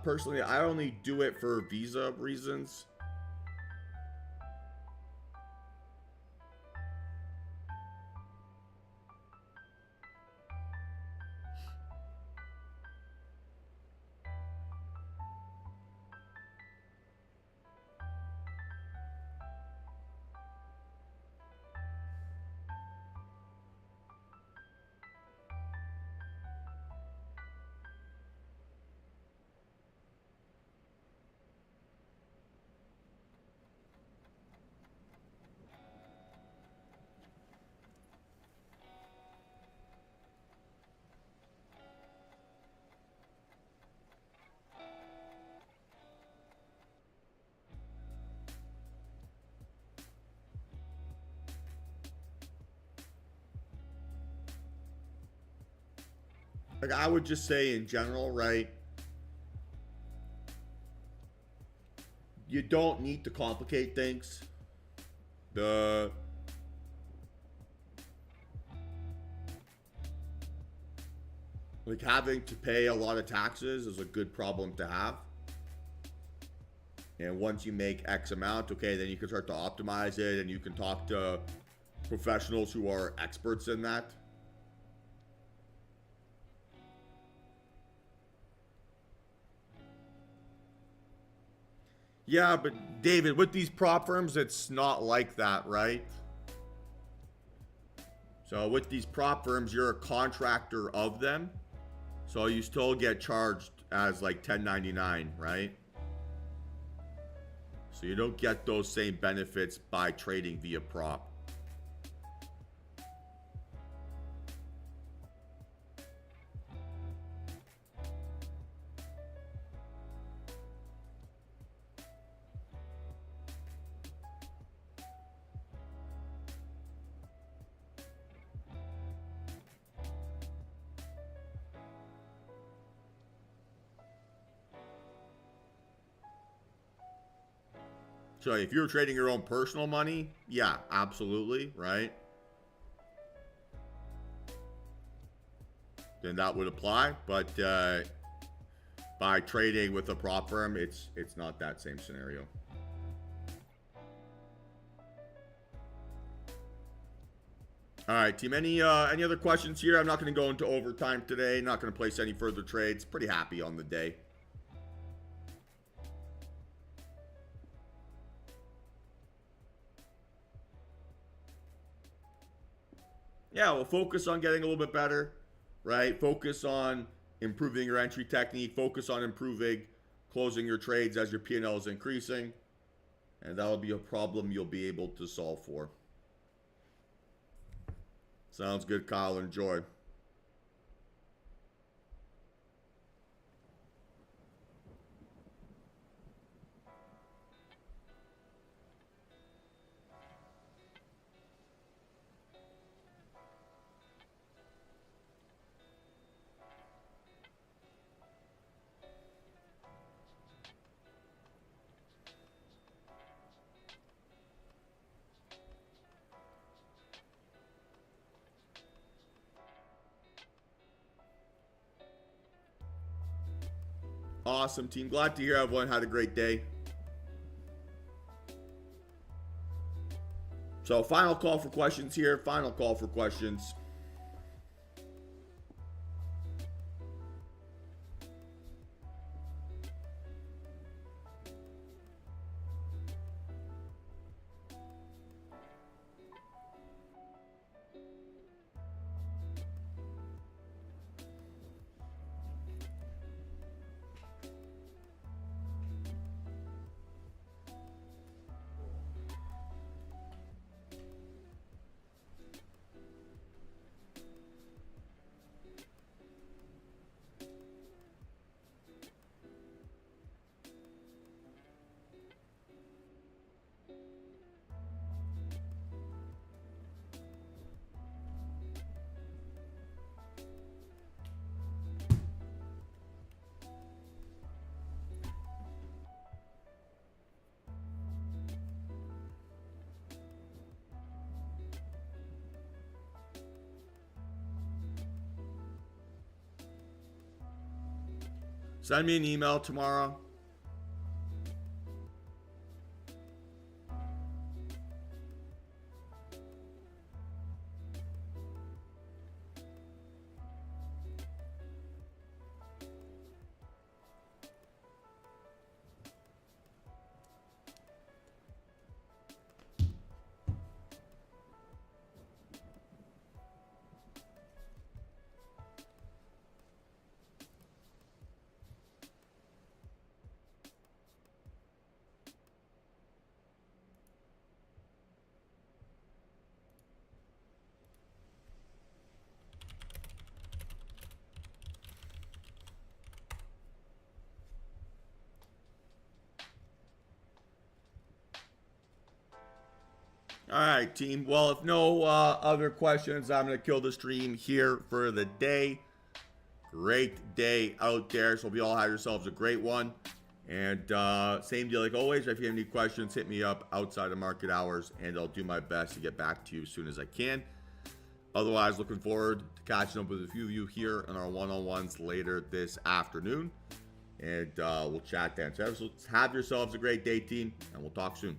Personally, I only do it for visa reasons. Like, I would just say in general, right? You don't need to complicate things. Like, having to pay a lot of taxes is a good problem to have. And once you make X amount, okay, then you can start to optimize it and you can talk to professionals who are experts in that. Yeah, but David, with these prop firms, it's not like that, right? So with these prop firms, you're a contractor of them. So you still get charged as like 1099, right? So you don't get those same benefits by trading via prop. So if you're trading your own personal money, yeah, absolutely, right? Then that would apply. But by trading with a prop firm, it's not that same scenario. All right, team. Any other questions here? I'm not going to go into overtime today. Not going to place any further trades. Pretty happy on the day. Yeah, we'll focus on getting a little bit better, right? Focus on improving your entry technique. Focus on improving closing your trades as your P&L is increasing. And that'll be a problem you'll be able to solve for. Sounds good, Kyle. Enjoy. Awesome, team. Glad to hear everyone had a great day. So final call for questions here. Final call for questions. Send me an email tomorrow. All right, team. Well, if no other questions, I'm going to kill the stream here for the day. Great day out there. So hope you all have yourselves a great one. And same deal like always. If you have any questions, hit me up outside of market hours, and I'll do my best to get back to you as soon as I can. Otherwise, looking forward to catching up with a few of you here in our one-on-ones later this afternoon. And we'll chat then. So have yourselves a great day, team, and we'll talk soon.